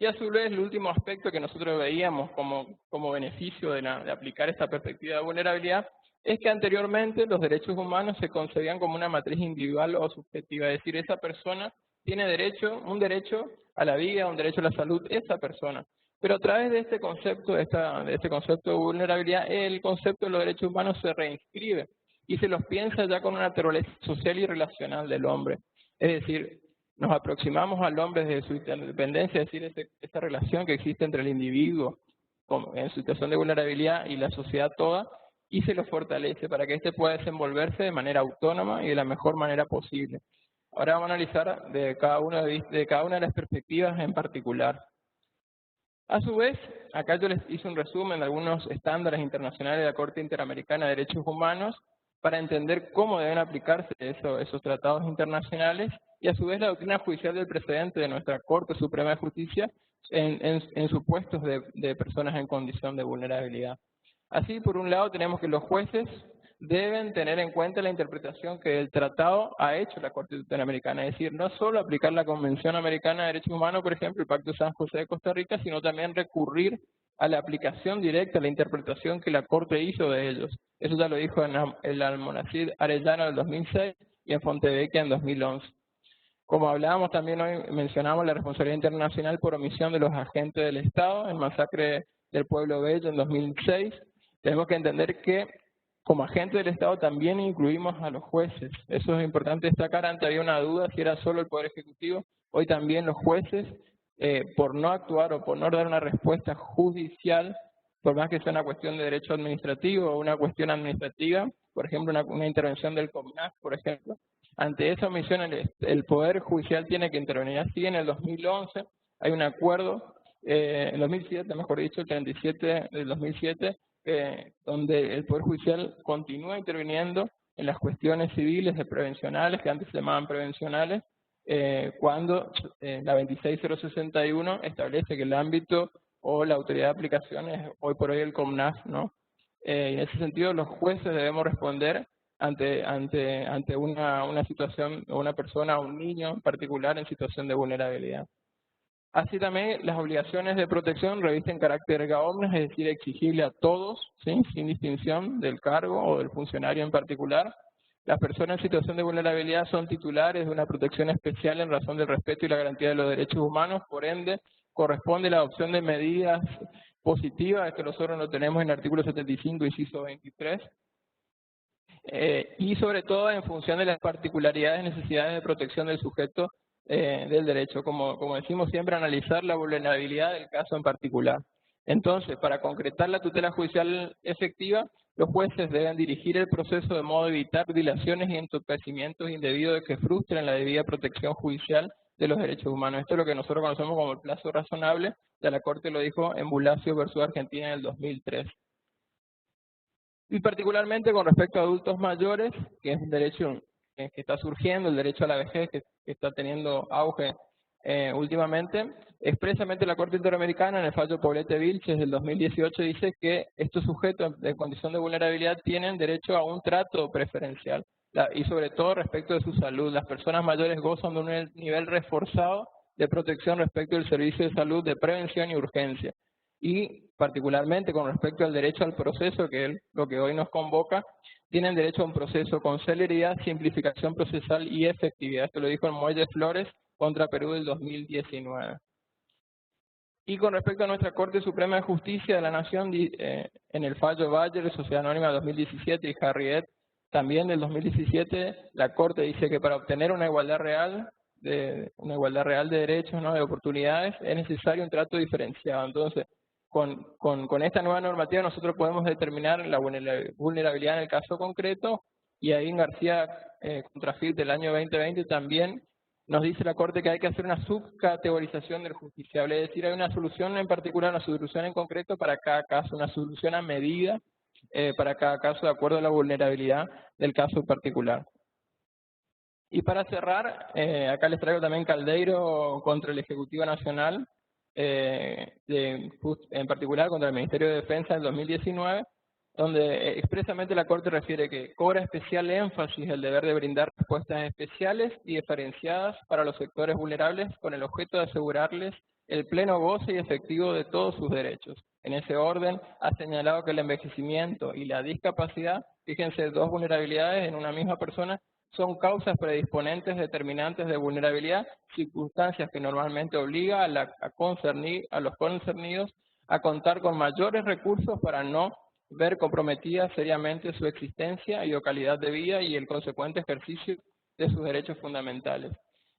Y a su vez, el último aspecto que nosotros veíamos como beneficio de aplicar esta perspectiva de vulnerabilidad es que anteriormente los derechos humanos se concebían como una matriz individual o subjetiva, es decir, esa persona tiene un derecho a la vida, un derecho a la salud, esa persona. Pero a través de este concepto, de vulnerabilidad, el concepto de los derechos humanos se reinscribe y se los piensa ya con una naturaleza social y relacional del hombre. Es decir, nos aproximamos al hombre desde su independencia, es decir, esta relación que existe entre el individuo en situación de vulnerabilidad y la sociedad toda, y se lo fortalece para que éste pueda desenvolverse de manera autónoma y de la mejor manera posible. Ahora vamos a analizar de cada una de las perspectivas en particular. A su vez, acá yo les hice un resumen de algunos estándares internacionales de la Corte Interamericana de Derechos Humanos para entender cómo deben aplicarse esos tratados internacionales y a su vez la doctrina judicial del precedente de nuestra Corte Suprema de Justicia en supuestos de personas en condición de vulnerabilidad. Así, por un lado, tenemos que los jueces deben tener en cuenta la interpretación que el tratado ha hecho la Corte Interamericana, es decir, no solo aplicar la Convención Americana de Derechos Humanos, por ejemplo, el Pacto de San José de Costa Rica, sino también recurrir a la aplicación directa, a la interpretación que la Corte hizo de ellos. Eso ya lo dijo en el Almonacid Arellano del 2006 y en Fontevecchia en 2011. Como hablábamos también hoy, mencionamos la responsabilidad internacional por omisión de los agentes del Estado en masacre del pueblo bello en 2006. Tenemos que entender que como agente del Estado también incluimos a los jueces. Eso es importante destacar. Antes había una duda si era solo el Poder Ejecutivo. Hoy también los jueces, por no actuar o por no dar una respuesta judicial, por más que sea una cuestión de derecho administrativo o una cuestión administrativa, por ejemplo, una intervención del COMNAC, por ejemplo, ante esa omisión el Poder Judicial tiene que intervenir. Así en el 2011 hay un acuerdo, en 2007, mejor dicho, el 37 del 2007, donde el Poder Judicial continúa interviniendo en las cuestiones civiles de prevencionales, que antes se llamaban prevencionales, cuando la 26061 establece que el ámbito o la autoridad de aplicación es hoy por hoy el COMNAF, ¿no? Y en ese sentido los jueces debemos responder ante una situación, o una persona, o un niño en particular en situación de vulnerabilidad. Así también las obligaciones de protección revisten carácter erga omnes, es decir, exigible a todos, ¿sí?, sin distinción del cargo o del funcionario en particular. Las personas en situación de vulnerabilidad son titulares de una protección especial en razón del respeto y la garantía de los derechos humanos, por ende, corresponde la adopción de medidas positivas, que nosotros lo tenemos en el artículo 75, inciso 23, y sobre todo en función de las particularidades y necesidades de protección del sujeto del derecho, como decimos siempre, analizar la vulnerabilidad del caso en particular. Entonces, para concretar la tutela judicial efectiva, los jueces deben dirigir el proceso de modo a evitar dilaciones y entorpecimientos indebidos que frustren la debida protección judicial de los derechos humanos. Esto es lo que nosotros conocemos como el plazo razonable, ya la Corte lo dijo en Bulacio versus Argentina en el 2003. Y particularmente con respecto a adultos mayores, que es un derecho que está surgiendo, el derecho a la vejez que está teniendo auge últimamente, expresamente la Corte Interamericana en el fallo Poblete-Vilches del 2018 dice que estos sujetos en condición de vulnerabilidad tienen derecho a un trato preferencial y sobre todo respecto de su salud. Las personas mayores gozan de un nivel reforzado de protección respecto del servicio de salud de prevención y urgencia. Y particularmente con respecto al derecho al proceso, que es lo que hoy nos convoca, tienen derecho a un proceso con celeridad, simplificación procesal y efectividad. Esto lo dijo el Muelle Flores contra Perú del 2019. Y con respecto a nuestra Corte Suprema de Justicia de la Nación, en el fallo Bayer, Sociedad Anónima 2017 y Harriet, también del 2017, la Corte dice que para obtener una igualdad real de derechos, ¿no?, de oportunidades, es necesario un trato diferenciado. Entonces, con esta nueva normativa nosotros podemos determinar la vulnerabilidad en el caso concreto, y ahí en García contra Field del año 2020 también nos dice la Corte que hay que hacer una subcategorización del justiciable, es decir, hay una solución en particular, una solución en concreto para cada caso, una solución a medida para cada caso de acuerdo a la vulnerabilidad del caso particular. Y para cerrar, acá les traigo también Caldeiro contra el Ejecutivo Nacional, en particular contra el Ministerio de Defensa en 2019, donde expresamente la Corte refiere que cobra especial énfasis el deber de brindar respuestas especiales y diferenciadas para los sectores vulnerables con el objeto de asegurarles el pleno goce y efectivo de todos sus derechos. En ese orden, ha señalado que el envejecimiento y la discapacidad, fíjense, dos vulnerabilidades en una misma persona, son causas predisponentes determinantes de vulnerabilidad, circunstancias que normalmente obligan a los concernidos a contar con mayores recursos para no ver comprometida seriamente su existencia y o calidad de vida y el consecuente ejercicio de sus derechos fundamentales.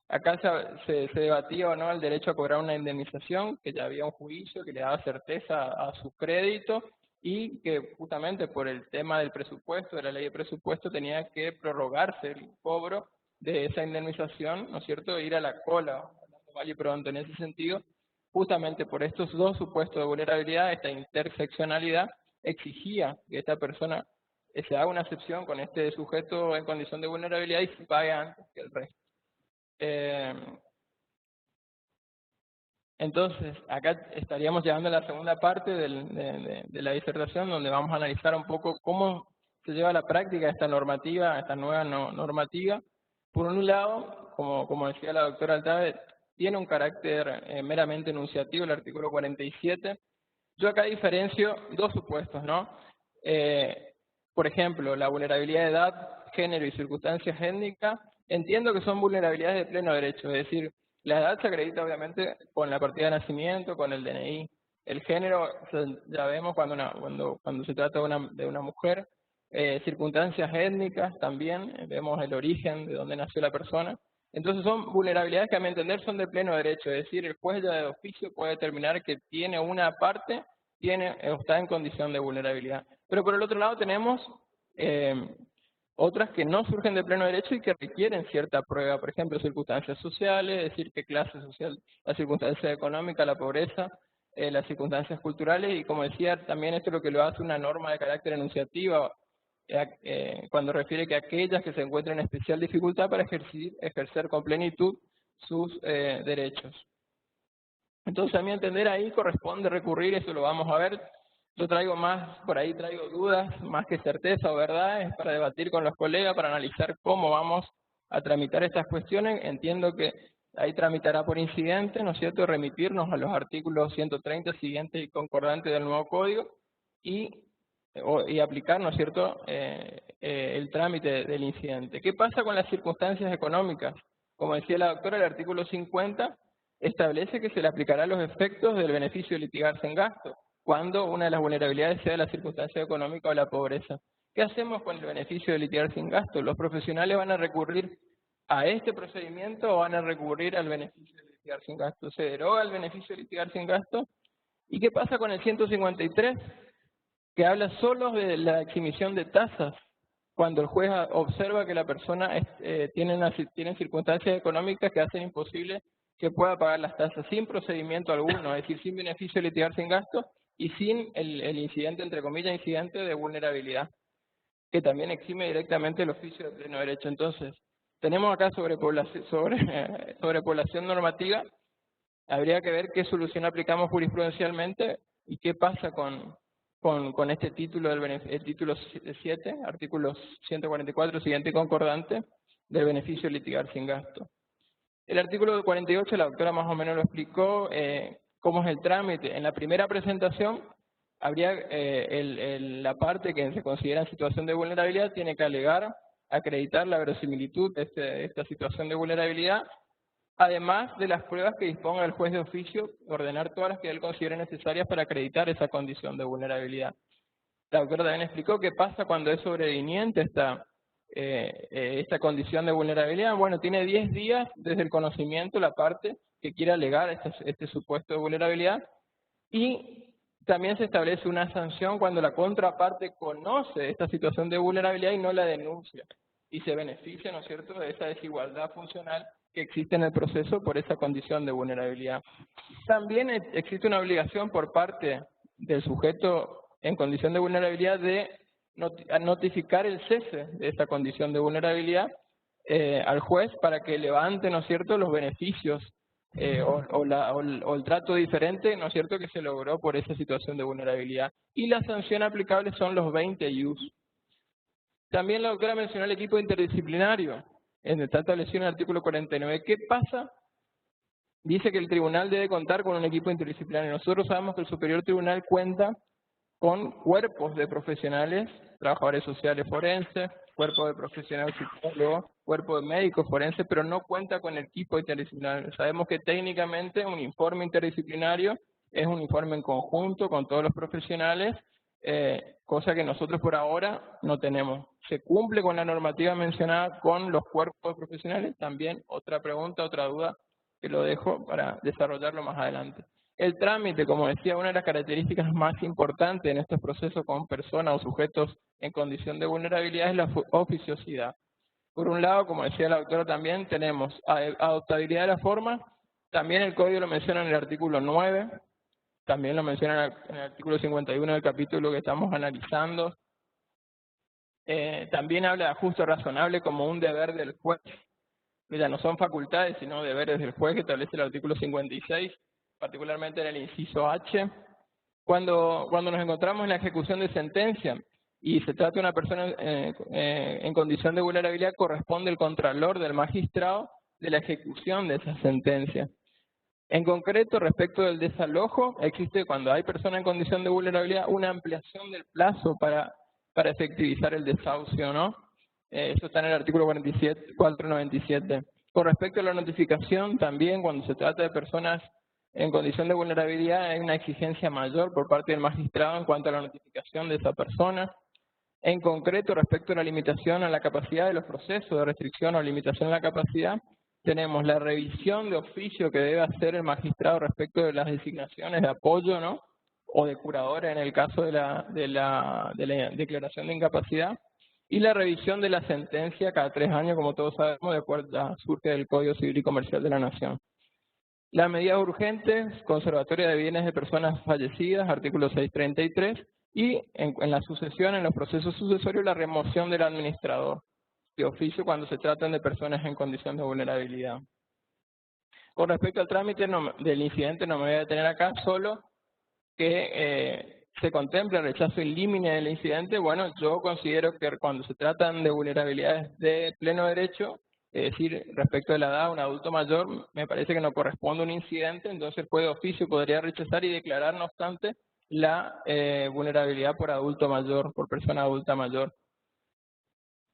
Acá se debatía o no el derecho a cobrar una indemnización, que ya había un juicio que le daba certeza a su crédito, y que justamente por el tema del presupuesto, de la ley de presupuesto, tenía que prorrogarse el cobro de esa indemnización, ¿no es cierto?, ir a la cola, vale pronto. En ese sentido, justamente por estos dos supuestos de vulnerabilidad, esta interseccionalidad exigía que esta persona se haga una excepción con este sujeto en condición de vulnerabilidad y se pague antes que el resto. Entonces, acá estaríamos llegando a la segunda parte de la disertación, donde vamos a analizar un poco cómo se lleva a la práctica esta normativa, esta nueva normativa. Por un lado, como decía la doctora Altave, tiene un carácter meramente enunciativo, el artículo 47. Yo acá diferencio dos supuestos, ¿no? Por ejemplo, la vulnerabilidad de edad, género y circunstancias étnicas, entiendo que son vulnerabilidades de pleno derecho, es decir, la edad se acredita obviamente con la partida de nacimiento, con el DNI. El género, ya vemos cuando se trata de una mujer. Circunstancias étnicas también, vemos el origen de dónde nació la persona. Entonces son vulnerabilidades que a mi entender son de pleno derecho, es decir, el juez ya de oficio puede determinar que tiene una parte, está en condición de vulnerabilidad. Pero por el otro lado tenemos otras que no surgen de pleno derecho y que requieren cierta prueba, por ejemplo, circunstancias sociales, es decir, qué clase social, la circunstancia económica, la pobreza, las circunstancias culturales, y como decía, también esto es lo que lo hace una norma de carácter enunciativa, cuando refiere que aquellas que se encuentran en especial dificultad para ejercer con plenitud sus derechos. Entonces, a mi entender, ahí corresponde recurrir, eso lo vamos a ver, Yo traigo más, por ahí traigo dudas, más que certeza o verdades, para debatir con los colegas, para analizar cómo vamos a tramitar estas cuestiones. Entiendo que ahí tramitará por incidente, ¿no es cierto?, remitirnos a los artículos 130 siguientes y concordantes del nuevo código y aplicar, ¿no es cierto?, el trámite del incidente. ¿Qué pasa con las circunstancias económicas? Como decía la doctora, el artículo 50 establece que se le aplicará los efectos del beneficio de litigarse en gasto, cuando una de las vulnerabilidades sea la circunstancia económica o la pobreza. ¿Qué hacemos con el beneficio de litigar sin gasto? ¿Los profesionales van a recurrir a este procedimiento o van a recurrir al beneficio de litigar sin gasto? ¿Se deroga el beneficio de litigar sin gasto? ¿Y qué pasa con el 153? Que habla solo de la exhibición de tasas, cuando el juez observa que la persona tiene circunstancias económicas que hacen imposible que pueda pagar las tasas sin procedimiento alguno, es decir, sin beneficio de litigar sin gasto y sin el incidente, entre comillas, incidente de vulnerabilidad, que también exime directamente el oficio de pleno derecho. Entonces, tenemos acá sobrepoblación normativa. Habría que ver qué solución aplicamos jurisprudencialmente y qué pasa con este título, el título 7, artículos 144, siguiente y concordante, del beneficio de litigar sin gasto. El artículo 48, la doctora más o menos lo explicó, cómo es el trámite. En la primera presentación, habría la parte que se considera en situación de vulnerabilidad tiene que alegar, acreditar la verosimilitud de esta situación de vulnerabilidad, además de las pruebas que disponga el juez de oficio, ordenar todas las que él considere necesarias para acreditar esa condición de vulnerabilidad. La doctora también explicó qué pasa cuando es sobreviniente esta condición de vulnerabilidad. Bueno, tiene 10 días desde el conocimiento la parte que quiera alegar este supuesto de vulnerabilidad, y también se establece una sanción cuando la contraparte conoce esta situación de vulnerabilidad y no la denuncia, y se beneficia, ¿no es cierto?, de esa desigualdad funcional que existe en el proceso por esa condición de vulnerabilidad. También existe una obligación por parte del sujeto en condición de vulnerabilidad de notificar el cese de esa condición de vulnerabilidad al juez para que levante, ¿no es cierto?, los beneficios o el trato diferente, ¿no es cierto?, que se logró por esa situación de vulnerabilidad. Y la sanción aplicable son los 20 IUs. También la doctora mencionó el equipo interdisciplinario, está establecido en el artículo 49. ¿Qué pasa? Dice que el tribunal debe contar con un equipo interdisciplinario. Nosotros sabemos que el Superior Tribunal cuenta con cuerpos de profesionales, trabajadores sociales forenses, cuerpo de profesionales psicólogos, cuerpo de médicos forenses, pero no cuenta con el equipo interdisciplinario. Sabemos que técnicamente un informe interdisciplinario es un informe en conjunto con todos los profesionales, cosa que nosotros por ahora no tenemos. ¿Se cumple con la normativa mencionada con los cuerpos profesionales? También otra pregunta, otra duda que lo dejo para desarrollarlo más adelante. El trámite, como decía, una de las características más importantes en estos procesos con personas o sujetos en condición de vulnerabilidad es la oficiosidad. Por un lado, como decía la doctora también, tenemos adoptabilidad de la forma, también el código lo menciona en el artículo 9, también lo menciona en el artículo 51 del capítulo que estamos analizando. También habla de ajuste razonable como un deber del juez. Ya no son facultades, sino deberes del juez, que establece el artículo 56, particularmente en el inciso H. Cuando nos encontramos en la ejecución de sentencia y se trata de una persona en condición de vulnerabilidad, corresponde el contralor del magistrado de la ejecución de esa sentencia. En concreto, respecto del desalojo, existe, cuando hay persona en condición de vulnerabilidad, una ampliación del plazo para efectivizar el desahucio, ¿no? Eso está en el artículo 497. Con respecto a la notificación, también cuando se trata de personas en condición de vulnerabilidad hay una exigencia mayor por parte del magistrado en cuanto a la notificación de esa persona. En concreto, respecto a la limitación a la capacidad de los procesos de restricción o limitación a la capacidad, tenemos la revisión de oficio que debe hacer el magistrado respecto de las designaciones de apoyo, ¿no?, o de curadores en el caso de la declaración de incapacidad, y la revisión de la sentencia cada 3 años, como todos sabemos, de acuerdo surge del Código Civil y Comercial de la Nación. Las medidas urgentes, conservatoria de bienes de personas fallecidas, artículo 633, y en la sucesión, en los procesos sucesorios, la remoción del administrador de oficio cuando se tratan de personas en condición de vulnerabilidad. Con respecto al trámite del incidente, no me voy a detener acá, solo que se contempla el rechazo in limine del incidente, bueno, yo considero que cuando se tratan de vulnerabilidades de pleno derecho, es decir, respecto de la edad, un adulto mayor, me parece que no corresponde a un incidente, entonces el juez de oficio podría rechazar y declarar, no obstante, la vulnerabilidad por adulto mayor, por persona adulta mayor.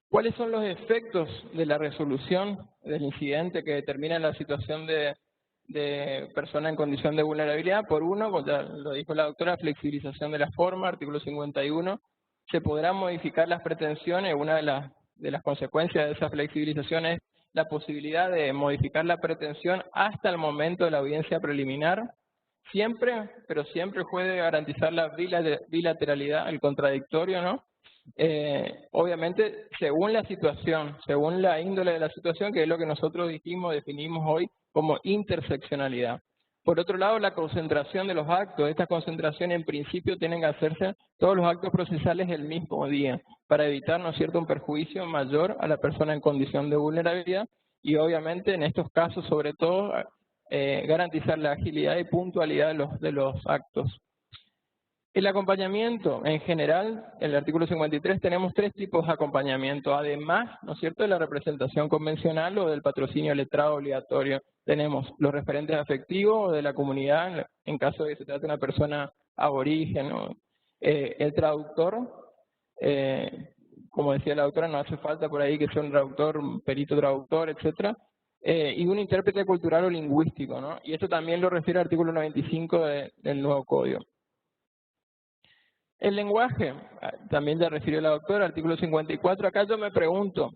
¿Cuáles son los efectos de la resolución del incidente que determina la situación de persona en condición de vulnerabilidad? Por uno, como ya lo dijo la doctora, flexibilización de la forma, artículo 51, se podrán modificar las pretensiones. Una de las consecuencias de esa flexibilización es la posibilidad de modificar la pretensión hasta el momento de la audiencia preliminar. Siempre, pero siempre el juez debe garantizar la bilateralidad, el contradictorio, ¿no? Obviamente, según la situación, según la índole de la situación, que es lo que nosotros definimos hoy como interseccionalidad. Por otro lado, la concentración de los actos. Estas concentraciones en principio tienen que hacerse todos los actos procesales el mismo día, para evitar, ¿no es cierto?, un perjuicio mayor a la persona en condición de vulnerabilidad y obviamente en estos casos, sobre todo, garantizar la agilidad y puntualidad de los actos. El acompañamiento, en general, en el artículo 53 tenemos 3 tipos de acompañamiento, además, ¿no es cierto?, de la representación convencional o del patrocinio letrado obligatorio. Tenemos los referentes afectivos de la comunidad, en caso de que se trate de una persona aborigen, ¿no? El traductor, como decía la doctora, no hace falta por ahí que sea un traductor, un perito traductor, etcétera. Y un intérprete cultural o lingüístico, ¿no? Y esto también lo refiere al artículo 95 del nuevo código. El lenguaje, también ya refirió la doctora, artículo 54. Acá yo me pregunto,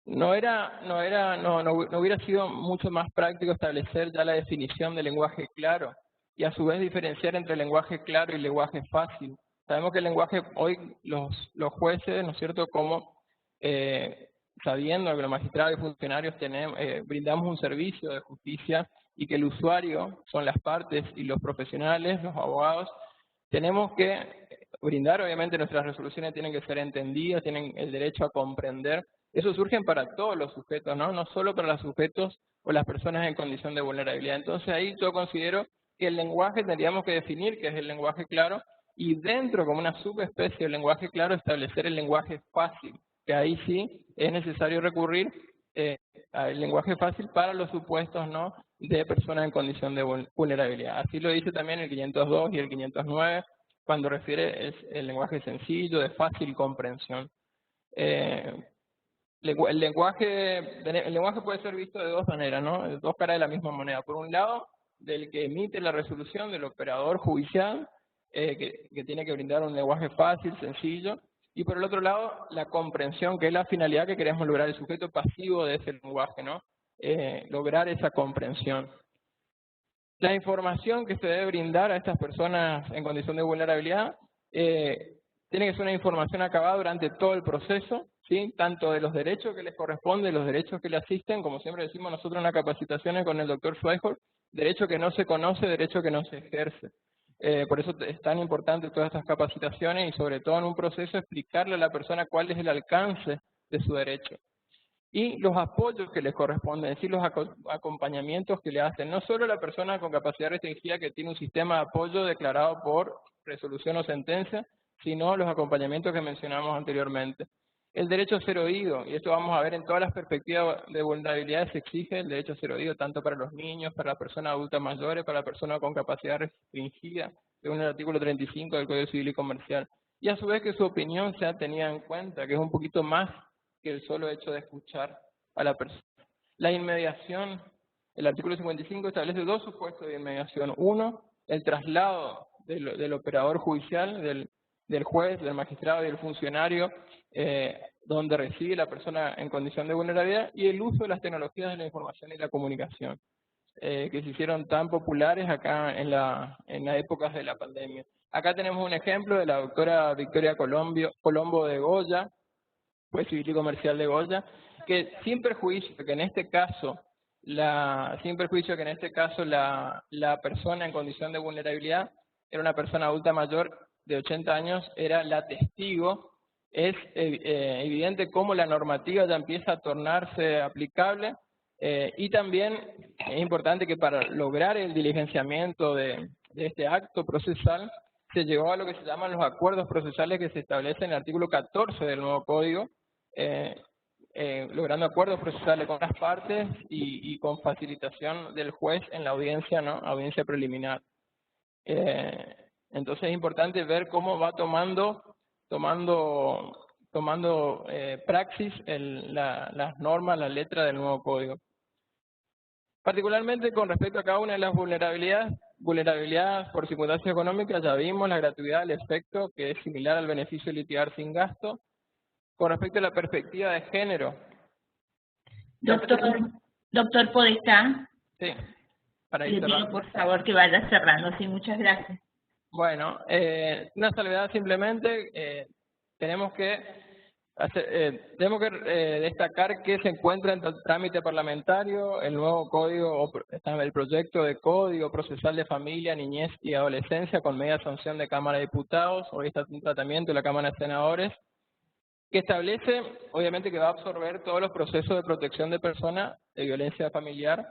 ¿no hubiera sido mucho más práctico establecer ya la definición de lenguaje claro y a su vez diferenciar entre lenguaje claro y lenguaje fácil? Sabemos que el lenguaje, hoy los jueces, ¿no es cierto?, como sabiendo que los magistrados y funcionarios brindamos un servicio de justicia y que el usuario son las partes y los profesionales, los abogados, tenemos que brindar, obviamente nuestras resoluciones tienen que ser entendidas, tienen el derecho a comprender. Eso surge para todos los sujetos, ¿no? No solo para los sujetos o las personas en condición de vulnerabilidad. Entonces ahí yo considero que el lenguaje tendríamos que definir qué es el lenguaje claro y dentro, como una subespecie del lenguaje claro, establecer el lenguaje fácil, que ahí sí es necesario recurrir al lenguaje fácil para los supuestos, ¿no?, de personas en condición de vulnerabilidad. Así lo dice también el 502 y el 509, cuando refiere el lenguaje sencillo, de fácil comprensión. El lenguaje puede ser visto de dos maneras, ¿no?, de dos caras de la misma moneda. Por un lado, del que emite la resolución, del operador judicial, que tiene que brindar un lenguaje fácil, sencillo, y por el otro lado, la comprensión, que es la finalidad que queremos lograr, el sujeto pasivo de ese lenguaje, ¿no? Lograr esa comprensión. La información que se debe brindar a estas personas en condición de vulnerabilidad tiene que ser una información acabada durante todo el proceso, ¿sí?, tanto de los derechos que les corresponden, los derechos que le asisten, como siempre decimos nosotros en las capacitaciones con el doctor Schweihort, derecho que no se conoce, derecho que no se ejerce. Por eso es tan importante todas estas capacitaciones y sobre todo en un proceso explicarle a la persona cuál es el alcance de su derecho. Y los apoyos que les corresponden, es decir, los acompañamientos que le hacen, no solo la persona con capacidad restringida que tiene un sistema de apoyo declarado por resolución o sentencia, sino los acompañamientos que mencionamos anteriormente. El derecho a ser oído, y esto vamos a ver en todas las perspectivas de vulnerabilidad, se exige el derecho a ser oído tanto para los niños, para las personas adultas mayores, para la persona con capacidad restringida, según el artículo 35 del Código Civil y Comercial. Y a su vez que su opinión sea tenida en cuenta, que es un poquito más que el solo hecho de escuchar a la persona. La inmediación, el artículo 55 establece 2 supuestos de inmediación. Uno, el traslado del operador judicial, del juez, del magistrado y del funcionario, donde reside la persona en condición de vulnerabilidad, y el uso de las tecnologías de la información y la comunicación, que se hicieron tan populares acá en las épocas de la pandemia. Acá tenemos un ejemplo de la doctora Victoria Colombo de Goya, juez civil y comercial de Goya, que sin perjuicio que en este caso la persona en condición de vulnerabilidad era una persona adulta mayor de 80 años, era la testigo, es evidente cómo la normativa ya empieza a tornarse aplicable, y también es importante que para lograr el diligenciamiento de este acto procesal se llegó a lo que se llaman los acuerdos procesales que se establecen en el artículo 14 del nuevo código, logrando acuerdos procesales con las partes y con facilitación del juez en la audiencia, ¿no? Audiencia preliminar. Entonces es importante ver cómo va tomando praxis las normas, la letra del nuevo código. Particularmente con respecto a cada una de las vulnerabilidades por circunstancias económicas, ya vimos la gratuidad del efecto, que es similar al beneficio de litigar sin gasto. Con respecto a la perspectiva de género. Doctor Podestá. Sí, para ir Le pido cerrando. por favor que vaya cerrando. Sí, muchas gracias. Bueno, una salvedad simplemente, tenemos que destacar que se encuentra en trámite parlamentario el nuevo código, el proyecto de código procesal de familia, niñez y adolescencia con media sanción de Cámara de Diputados, hoy está en tratamiento de la Cámara de Senadores, que establece, obviamente, que va a absorber todos los procesos de protección de personas de violencia familiar,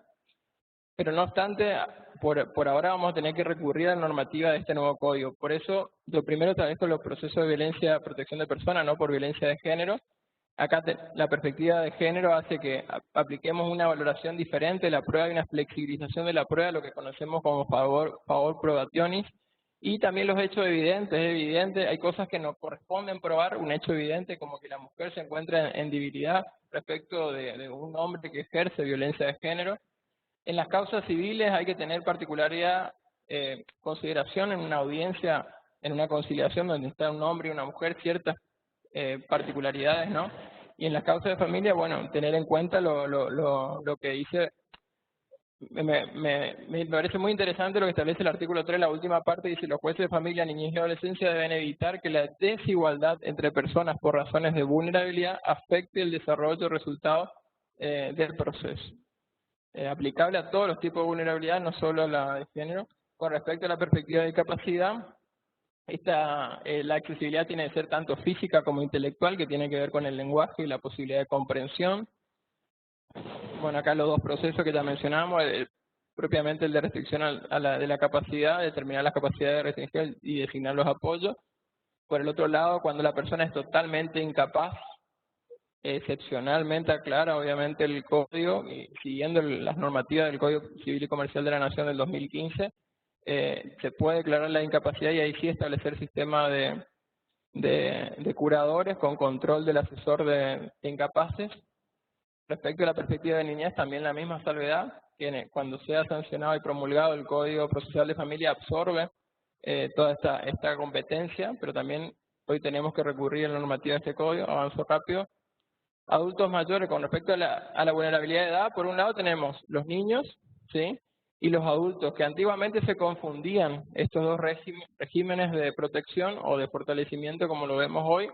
pero no obstante, por ahora vamos a tener que recurrir a la normativa de este nuevo código. Por eso, lo primero establezco los procesos de violencia, protección de personas, no por violencia de género. Acá la perspectiva de género hace que apliquemos una valoración diferente de la prueba y una flexibilización de la prueba, lo que conocemos como favor probationis. Y también los hechos evidentes, es evidente, hay cosas que nos corresponden probar, un hecho evidente como que la mujer se encuentra en debilidad respecto de un hombre que ejerce violencia de género. En las causas civiles hay que tener particularidad, consideración en una audiencia, en una conciliación donde está un hombre y una mujer, ciertas particularidades, ¿no? Y en las causas de familia, bueno, tener en cuenta lo que dice. Me parece muy interesante lo que establece el artículo 3, la última parte, dice: los jueces de familia, niñez y adolescencia deben evitar que la desigualdad entre personas por razones de vulnerabilidad afecte el desarrollo y resultado del proceso. Aplicable a todos los tipos de vulnerabilidad, no solo a la de género. Con respecto a la perspectiva de discapacidad, la accesibilidad tiene que ser tanto física como intelectual, que tiene que ver con el lenguaje y la posibilidad de comprensión. Bueno, acá los dos procesos que ya mencionamos, propiamente el de restricción de la capacidad, determinar las capacidades de restringir y designar los apoyos. Por el otro lado, cuando la persona es totalmente incapaz, excepcionalmente aclara obviamente el código, y siguiendo las normativas del Código Civil y Comercial de la Nación del 2015, se puede declarar la incapacidad y ahí sí establecer sistema de curadores con control del asesor de incapaces. Respecto a la perspectiva de niñez, también la misma salvedad, que cuando sea sancionado y promulgado el Código Procesal de Familia absorbe toda esta competencia, pero también hoy tenemos que recurrir a la normativa de este código. Avanzo rápido. Adultos mayores, con respecto a la vulnerabilidad de edad, por un lado tenemos los niños, ¿sí?, y los adultos, que antiguamente se confundían estos dos regímenes de protección o de fortalecimiento como lo vemos hoy,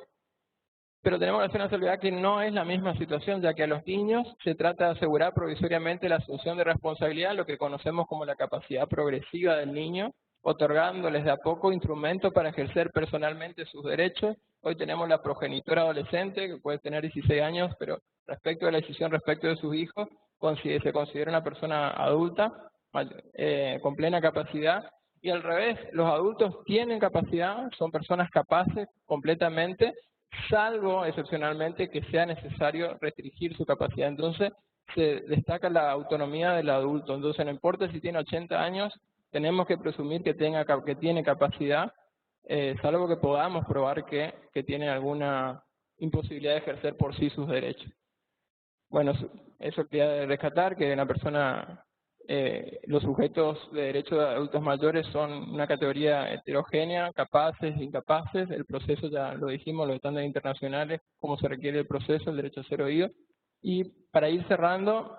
pero tenemos que hacer una salvedad que no es la misma situación, ya que a los niños se trata de asegurar provisoriamente la asunción de responsabilidad, lo que conocemos como la capacidad progresiva del niño, otorgándoles de a poco instrumentos para ejercer personalmente sus derechos. Hoy tenemos la progenitora adolescente, que puede tener 16 años, pero respecto a la decisión respecto de sus hijos, se considera una persona adulta, con plena capacidad, y al revés, los adultos tienen capacidad, son personas capaces completamente, salvo excepcionalmente que sea necesario restringir su capacidad. Entonces se destaca la autonomía del adulto. Entonces no importa si tiene 80 años, tenemos que presumir que tiene capacidad, salvo que podamos probar que tiene alguna imposibilidad de ejercer por sí sus derechos. Bueno, eso quería rescatar, que una persona, los sujetos de derechos de adultos mayores son una categoría heterogénea, capaces, incapaces. El proceso ya lo dijimos, los estándares internacionales, cómo se requiere el proceso, el derecho a ser oído. Y para ir cerrando,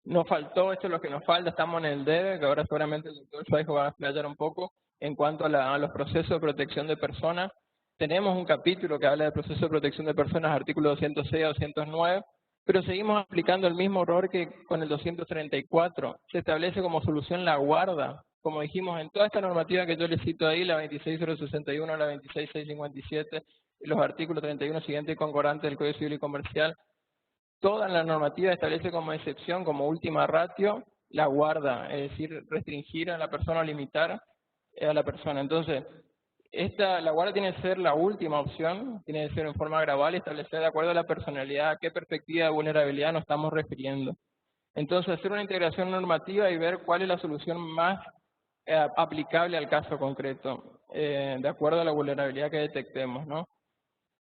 nos faltó, esto es lo que nos falta, estamos en el debe, que ahora seguramente el doctor Schweijo va a explayar un poco en cuanto a los procesos de protección de personas. Tenemos un capítulo que habla del proceso de protección de personas, artículos 206 a 209, pero seguimos aplicando el mismo error que con el 234. Se establece como solución la guarda, como dijimos en toda esta normativa que yo les cito ahí, la 26061, la 26657, los artículos 31 siguientes y concordantes del Código Civil y Comercial. Toda la normativa establece como excepción, como última ratio, la guarda, es decir, restringir a la persona o limitar a la persona. Entonces, la guardia tiene que ser la última opción, tiene que ser en forma gradual y establecer de acuerdo a la personalidad a qué perspectiva de vulnerabilidad nos estamos refiriendo. Entonces, hacer una integración normativa y ver cuál es la solución más aplicable al caso concreto, de acuerdo a la vulnerabilidad que detectemos, ¿no?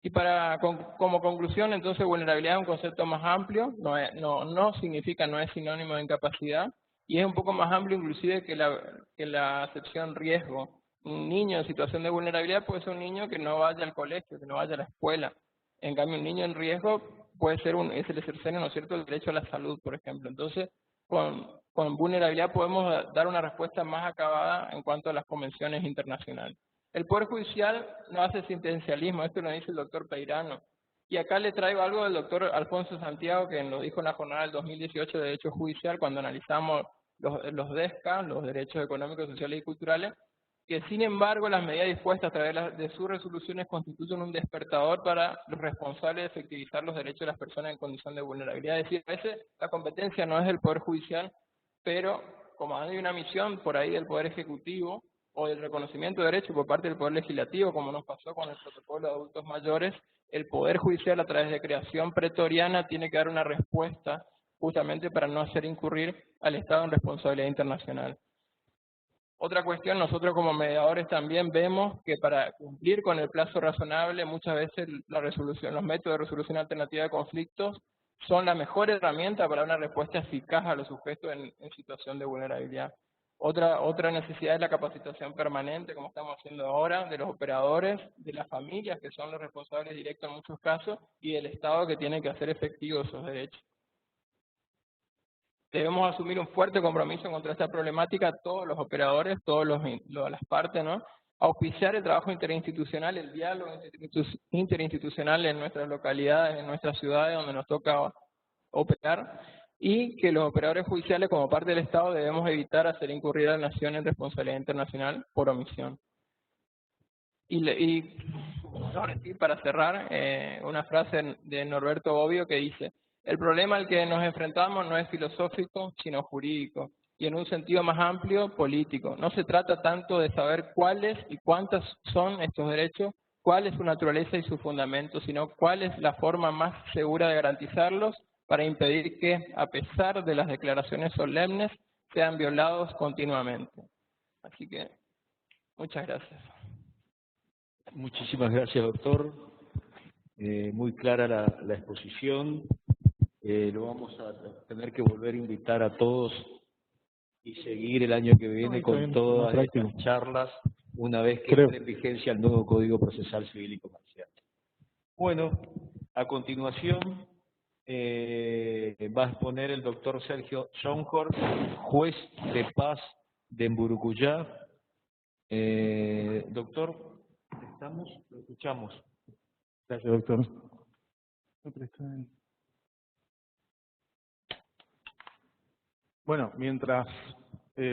Y como conclusión, entonces, vulnerabilidad es un concepto más amplio, no es sinónimo de incapacidad, y es un poco más amplio inclusive que la acepción riesgo. Un niño en situación de vulnerabilidad puede ser un niño que no vaya al colegio, que no vaya a la escuela. En cambio, un niño en riesgo puede ser es el ejercer, ¿no es cierto?, el derecho a la salud, por ejemplo. Entonces, con vulnerabilidad podemos dar una respuesta más acabada en cuanto a las convenciones internacionales. El Poder Judicial no hace asistencialismo, esto lo dice el doctor Peirano. Y acá le traigo algo del doctor Alfonso Santiago, que lo dijo en la jornada del 2018 de Derecho Judicial, cuando analizamos los DESCA, los Derechos Económicos, Sociales y Culturales, que sin embargo las medidas dispuestas a través de sus resoluciones constituyen un despertador para los responsables de efectivizar los derechos de las personas en condición de vulnerabilidad. Es decir, a veces la competencia no es del Poder Judicial, pero como hay una misión por ahí del Poder Ejecutivo o del reconocimiento de derechos por parte del Poder Legislativo, como nos pasó con el protocolo de adultos mayores, el Poder Judicial a través de creación pretoriana tiene que dar una respuesta justamente para no hacer incurrir al Estado en responsabilidad internacional. Otra cuestión, nosotros como mediadores también vemos que para cumplir con el plazo razonable, muchas veces los métodos de resolución alternativa de conflictos son la mejor herramienta para una respuesta eficaz a los sujetos en situación de vulnerabilidad. Otra necesidad es la capacitación permanente, como estamos haciendo ahora, de los operadores, de las familias, que son los responsables directos en muchos casos, y del Estado, que tiene que hacer efectivos esos derechos. Debemos asumir un fuerte compromiso contra esta problemática, todos los operadores, las partes, ¿no? Auspiciar el trabajo interinstitucional, el diálogo interinstitucional en nuestras localidades, en nuestras ciudades donde nos toca operar, y que los operadores judiciales, como parte del Estado, debemos evitar hacer incurrir a la nación en responsabilidad internacional por omisión. Y ahora sí, para cerrar, una frase de Norberto Bobbio que dice: el problema al que nos enfrentamos no es filosófico, sino jurídico, y en un sentido más amplio, político. No se trata tanto de saber cuáles y cuántas son estos derechos, cuál es su naturaleza y su fundamento, sino cuál es la forma más segura de garantizarlos para impedir que, a pesar de las declaraciones solemnes, sean violados continuamente. Así que, muchas gracias. Muchísimas gracias, doctor. Muy clara la exposición. Lo vamos a tener que volver a invitar a todos y seguir el año que viene con todas estas charlas, una vez que entre en vigencia el nuevo Código Procesal Civil y Comercial. Bueno, a continuación va a exponer el doctor Sergio Schonhorst, juez de paz de Mburucuyá. Doctor, ¿estamos? ¿Lo escuchamos? Gracias, doctor. Bueno, mientras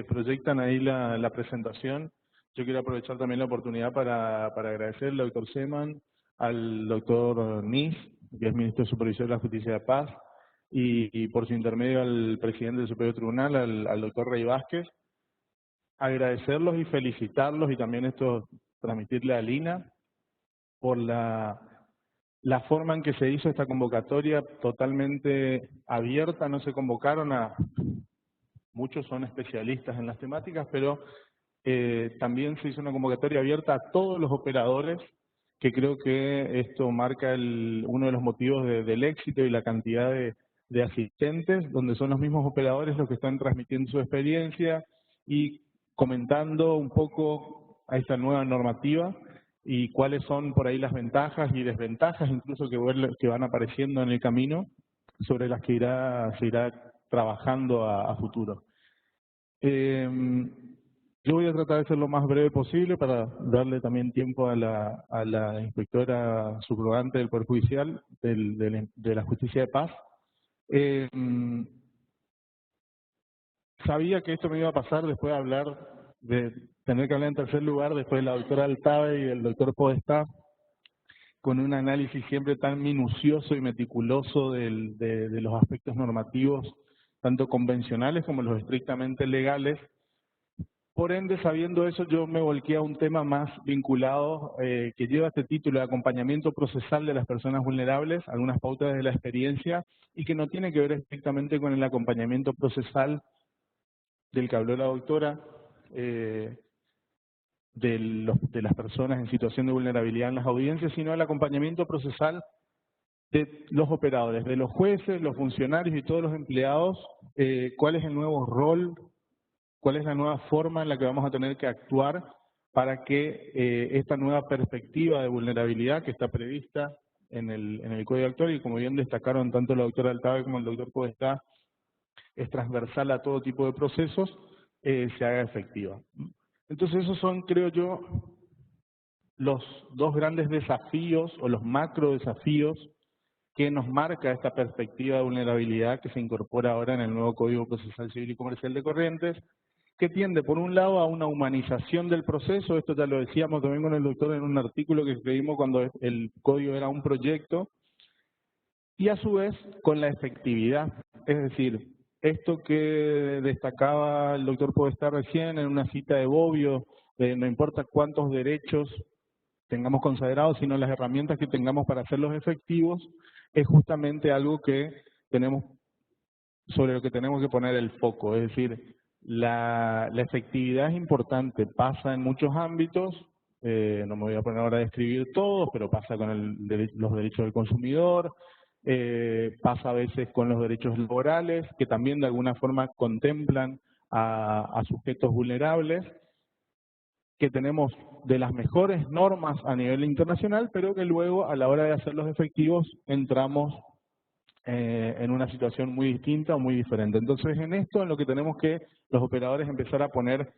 proyectan ahí la presentación, yo quiero aprovechar también la oportunidad para agradecerle al doctor Seman, al doctor Nis, que es ministro de Supervisión de la Justicia de Paz, y por su intermedio al presidente del Superior Tribunal, al doctor Rey Vázquez. Agradecerlos y felicitarlos, y también esto transmitirle a Lina por la forma en que se hizo esta convocatoria, totalmente abierta. No se convocaron muchos son especialistas en las temáticas, pero también se hizo una convocatoria abierta a todos los operadores, que creo que esto marca uno de los motivos del éxito y la cantidad de asistentes, donde son los mismos operadores los que están transmitiendo su experiencia y comentando un poco a esta nueva normativa y cuáles son por ahí las ventajas y desventajas incluso que van apareciendo en el camino, sobre las que se irá trabajando a futuro. Yo voy a tratar de ser lo más breve posible para darle también tiempo a la inspectora subrogante del Poder Judicial de la Justicia de Paz. Sabía que esto me iba a pasar después de tener que hablar en tercer lugar, después de la doctora Altave y del doctor Podestá, con un análisis siempre tan minucioso y meticuloso de los aspectos normativos, tanto convencionales como los estrictamente legales, Por ende, sabiendo eso, yo me volqué a un tema más vinculado que lleva este título de acompañamiento procesal de las personas vulnerables, algunas pautas de la experiencia, y que no tiene que ver estrictamente con el acompañamiento procesal del que habló la doctora, de las personas en situación de vulnerabilidad en las audiencias, sino el acompañamiento procesal de los operadores, de los jueces, los funcionarios y todos los empleados, cuál es el nuevo rol, cuál es la nueva forma en la que vamos a tener que actuar para que esta nueva perspectiva de vulnerabilidad que está prevista en el Código Actual, y como bien destacaron tanto la doctora Altave como el doctor Podestá, es transversal a todo tipo de procesos, se haga efectiva. Entonces esos son, creo yo, los dos grandes desafíos o los macro desafíos que nos marca esta perspectiva de vulnerabilidad que se incorpora ahora en el nuevo Código Procesal Civil y Comercial de Corrientes, que tiende, por un lado, a una humanización del proceso. Esto ya lo decíamos también con el doctor en un artículo que escribimos cuando el código era un proyecto, y a su vez con la efectividad. Es decir, esto que destacaba el doctor Podestá recién en una cita de Bobbio, no importa cuántos derechos tengamos considerados, sino las herramientas que tengamos para hacerlos efectivos, es justamente algo que tenemos, sobre lo que tenemos que poner el foco. Es decir, la efectividad es importante, pasa en muchos ámbitos, no me voy a poner ahora a describir todos, pero pasa con los derechos del consumidor, pasa a veces con los derechos laborales, que también de alguna forma contemplan a sujetos vulnerables, que tenemos de las mejores normas a nivel internacional, pero que luego a la hora de hacerlos efectivos entramos en una situación muy distinta o muy diferente. Entonces, en esto, en lo que tenemos que los operadores empezar a poner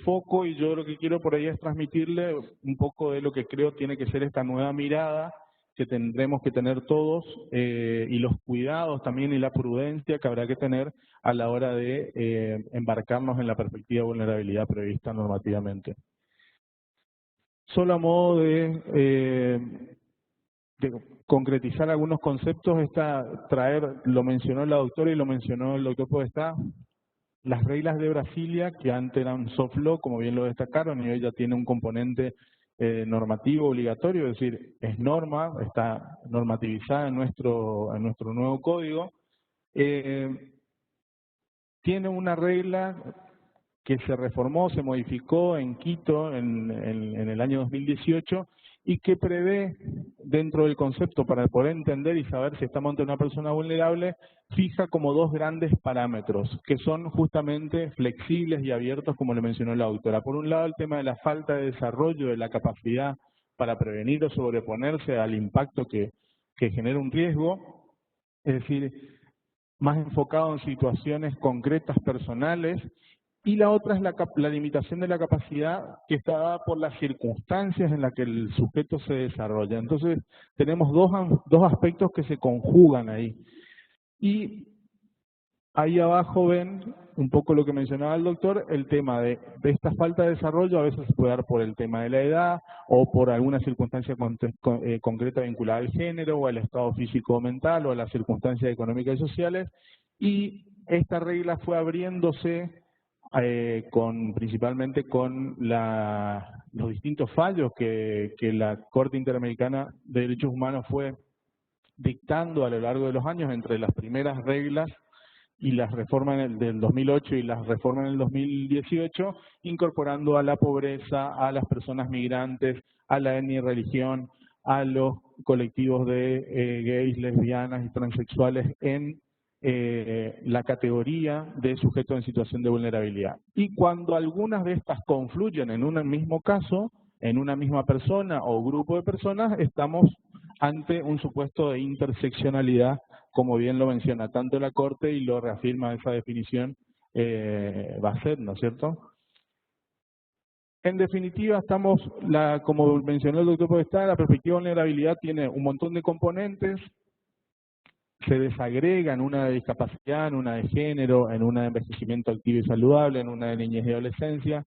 foco, y yo lo que quiero por ahí es transmitirle un poco de lo que creo tiene que ser esta nueva mirada que tendremos que tener todos, y los cuidados también y la prudencia que habrá que tener a la hora de embarcarnos en la perspectiva de vulnerabilidad prevista normativamente. Solo a modo de concretizar algunos conceptos, lo mencionó la doctora y lo mencionó el doctor Podestá, las reglas de Brasilia, que antes eran soft law, como bien lo destacaron, y hoy ya tiene un componente normativo obligatorio, es decir, es norma, está normativizada en nuestro nuevo código. Tiene una regla que se reformó, se modificó en Quito en el año 2018, y que prevé, dentro del concepto, para poder entender y saber si estamos ante una persona vulnerable, fija como dos grandes parámetros, que son justamente flexibles y abiertos, como le mencionó la doctora. Por un lado, el tema de la falta de desarrollo de la capacidad para prevenir o sobreponerse al impacto que genera un riesgo, es decir, más enfocado en situaciones concretas personales. Y la otra es la limitación de la capacidad, que está dada por las circunstancias en las que el sujeto se desarrolla. Entonces, tenemos dos aspectos que se conjugan ahí. Y ahí abajo ven un poco lo que mencionaba el doctor, el tema de esta falta de desarrollo. A veces se puede dar por el tema de la edad o por alguna circunstancia concreta vinculada al género o al estado físico o mental o a las circunstancias económicas y sociales. Y esta regla fue abriéndose principalmente con los distintos fallos que la Corte Interamericana de Derechos Humanos fue dictando a lo largo de los años, entre las primeras reglas y las reformas del 2008 y las reformas en el 2018, incorporando a la pobreza, a las personas migrantes, a la etnia y religión, a los colectivos de gays, lesbianas y transexuales en la categoría de sujetos en situación de vulnerabilidad. Y cuando algunas de estas confluyen en un mismo caso, en una misma persona o grupo de personas, estamos ante un supuesto de interseccionalidad, como bien lo menciona tanto la Corte y lo reafirma esa definición Bassett, ¿no es cierto? En definitiva, como mencionó el doctor Podestá, la perspectiva de vulnerabilidad tiene un montón de componentes, se desagrega en una de discapacidad, en una de género, en una de envejecimiento activo y saludable, en una de niñez y adolescencia,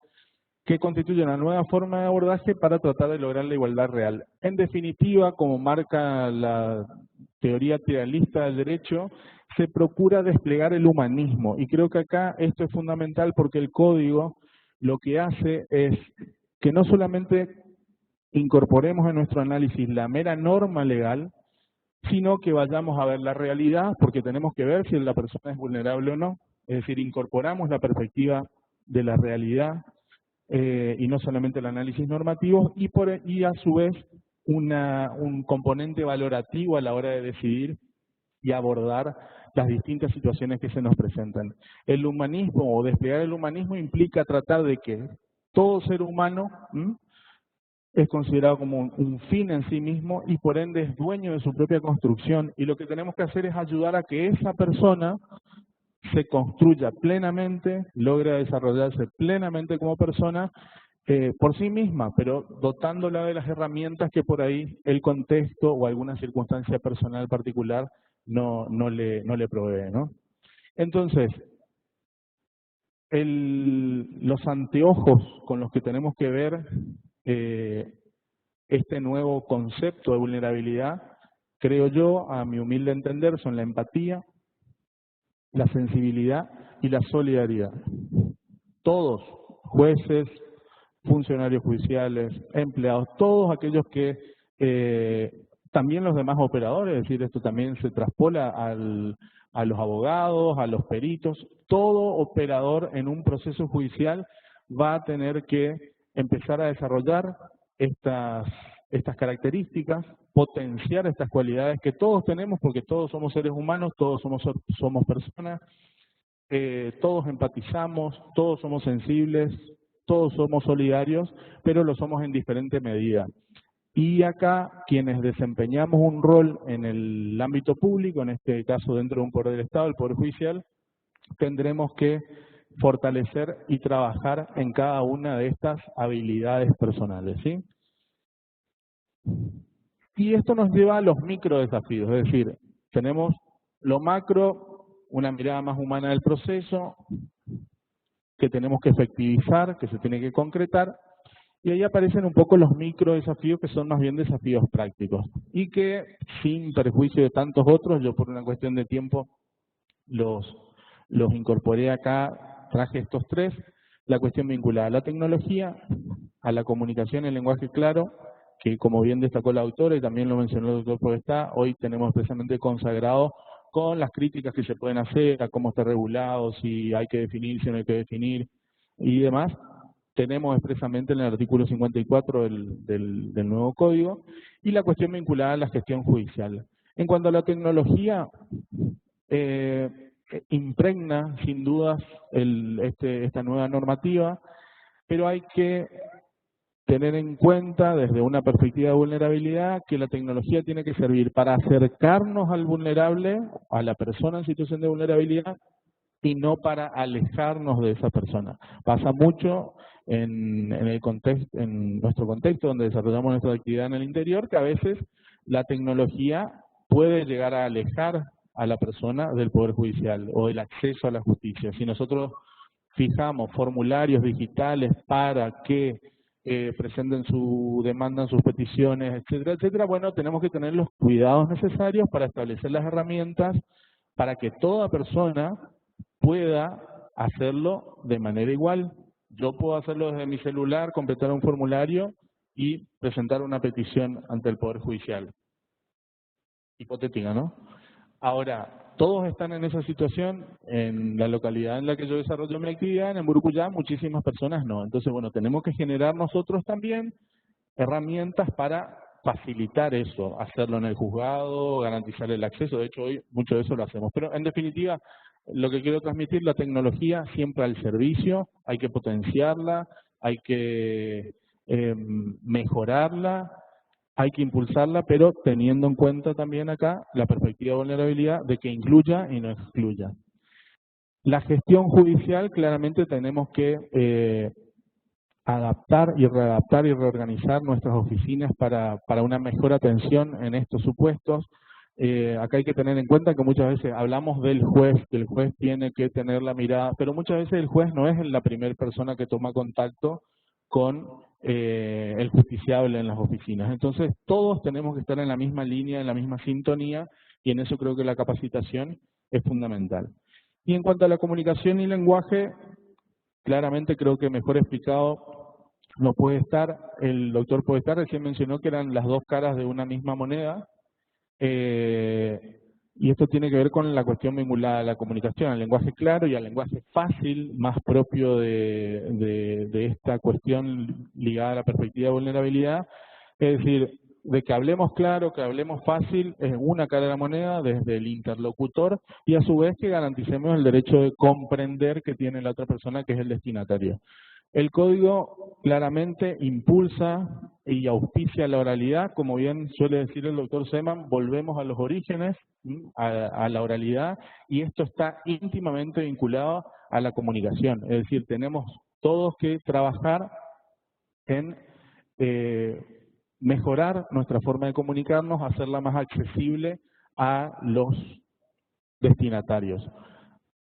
que constituye una nueva forma de abordaje para tratar de lograr la igualdad real. En definitiva, como marca la teoría trialista del derecho, se procura desplegar el humanismo, y creo que acá esto es fundamental porque el código lo que hace es que no solamente incorporemos en nuestro análisis la mera norma legal, sino que vayamos a ver la realidad, porque tenemos que ver si la persona es vulnerable o no. Es decir, incorporamos la perspectiva de la realidad y no solamente el análisis normativo, y a su vez un componente valorativo a la hora de decidir y abordar las distintas situaciones que se nos presentan. El humanismo o desplegar el humanismo implica tratar de que todo ser humano es considerado como un fin en sí mismo y por ende es dueño de su propia construcción, y lo que tenemos que hacer es ayudar a que esa persona se construya plenamente, logre desarrollarse plenamente como persona por sí misma, pero dotándola de las herramientas que por ahí el contexto o alguna circunstancia personal particular no le provee, ¿no? Entonces, los anteojos con los que tenemos que ver este nuevo concepto de vulnerabilidad, creo yo, a mi humilde entender, son la empatía, la sensibilidad y la solidaridad. Todos, jueces, funcionarios judiciales, empleados, todos aquellos que, también los demás operadores, es decir, esto también se traspola a los abogados, a los peritos, todo operador en un proceso judicial va a tener que empezar a desarrollar estas características, potenciar estas cualidades que todos tenemos, porque todos somos seres humanos, todos somos personas, todos empatizamos, todos somos sensibles, todos somos solidarios, pero lo somos en diferente medida. Y acá, quienes desempeñamos un rol en el ámbito público, en este caso dentro de un poder del Estado, el Poder Judicial, tendremos que fortalecer y trabajar en cada una de estas habilidades personales, ¿sí? Y esto nos lleva a los micro desafíos, es decir, tenemos lo macro, una mirada más humana del proceso, que tenemos que efectivizar, que se tiene que concretar, y ahí aparecen un poco los micro desafíos que son más bien desafíos prácticos, y que sin perjuicio de tantos otros, yo por una cuestión de tiempo los incorporé acá, traje estos tres: la cuestión vinculada a la tecnología, a la comunicación en lenguaje claro, que como bien destacó la autora y también lo mencionó el doctor Podestá, hoy tenemos precisamente consagrado con las críticas que se pueden hacer a cómo está regulado, si hay que definir, si no hay que definir y demás. Tenemos expresamente en el artículo 54 del nuevo código, y la cuestión vinculada a la gestión judicial. En cuanto a la tecnología, impregna sin dudas esta nueva normativa, pero hay que tener en cuenta desde una perspectiva de vulnerabilidad que la tecnología tiene que servir para acercarnos al vulnerable, a la persona en situación de vulnerabilidad, y no para alejarnos de esa persona. Pasa mucho en nuestro contexto donde desarrollamos nuestra actividad en el interior, que a veces la tecnología puede llegar a alejar a la persona del Poder Judicial o del acceso a la justicia. Si nosotros fijamos formularios digitales para que presenten su demanda, sus peticiones, etcétera, etcétera, bueno, tenemos que tener los cuidados necesarios para establecer las herramientas para que toda persona pueda hacerlo de manera igual. Yo puedo hacerlo desde mi celular, completar un formulario y presentar una petición ante el Poder Judicial. Hipotética, ¿no? Ahora, todos están en esa situación. En la localidad en la que yo desarrollo mi actividad, en Burucuyá, muchísimas personas no. Entonces, bueno, tenemos que generar nosotros también herramientas para facilitar eso, hacerlo en el juzgado, garantizar el acceso. De hecho, hoy mucho de eso lo hacemos. Pero, en definitiva, lo que quiero transmitir, la tecnología siempre al servicio, hay que potenciarla, hay que mejorarla, hay que impulsarla, pero teniendo en cuenta también acá la perspectiva de vulnerabilidad de que incluya y no excluya. La gestión judicial, claramente tenemos que adaptar y readaptar y reorganizar nuestras oficinas para una mejor atención en estos supuestos. Acá hay que tener en cuenta que muchas veces hablamos del juez, que el juez tiene que tener la mirada, pero muchas veces el juez no es la primera persona que toma contacto con el justiciable en las oficinas. Entonces, todos tenemos que estar en la misma línea, en la misma sintonía, y en eso creo que la capacitación es fundamental. Y en cuanto a la comunicación y lenguaje, claramente creo que mejor explicado no puede estar, el doctor Podestá recién mencionó que eran las dos caras de una misma moneda, y esto tiene que ver con la cuestión vinculada a la comunicación, al lenguaje claro y al lenguaje fácil, más propio de esta cuestión ligada a la perspectiva de vulnerabilidad. Es decir, de que hablemos claro, que hablemos fácil, es una cara de la moneda desde el interlocutor, y a su vez que garanticemos el derecho de comprender que tiene la otra persona, que es el destinatario. El código claramente impulsa y auspicia la oralidad, como bien suele decir el doctor Seman, volvemos a los orígenes, a la oralidad, y esto está íntimamente vinculado a la comunicación. Es decir, tenemos todos que trabajar en mejorar nuestra forma de comunicarnos, hacerla más accesible a los destinatarios.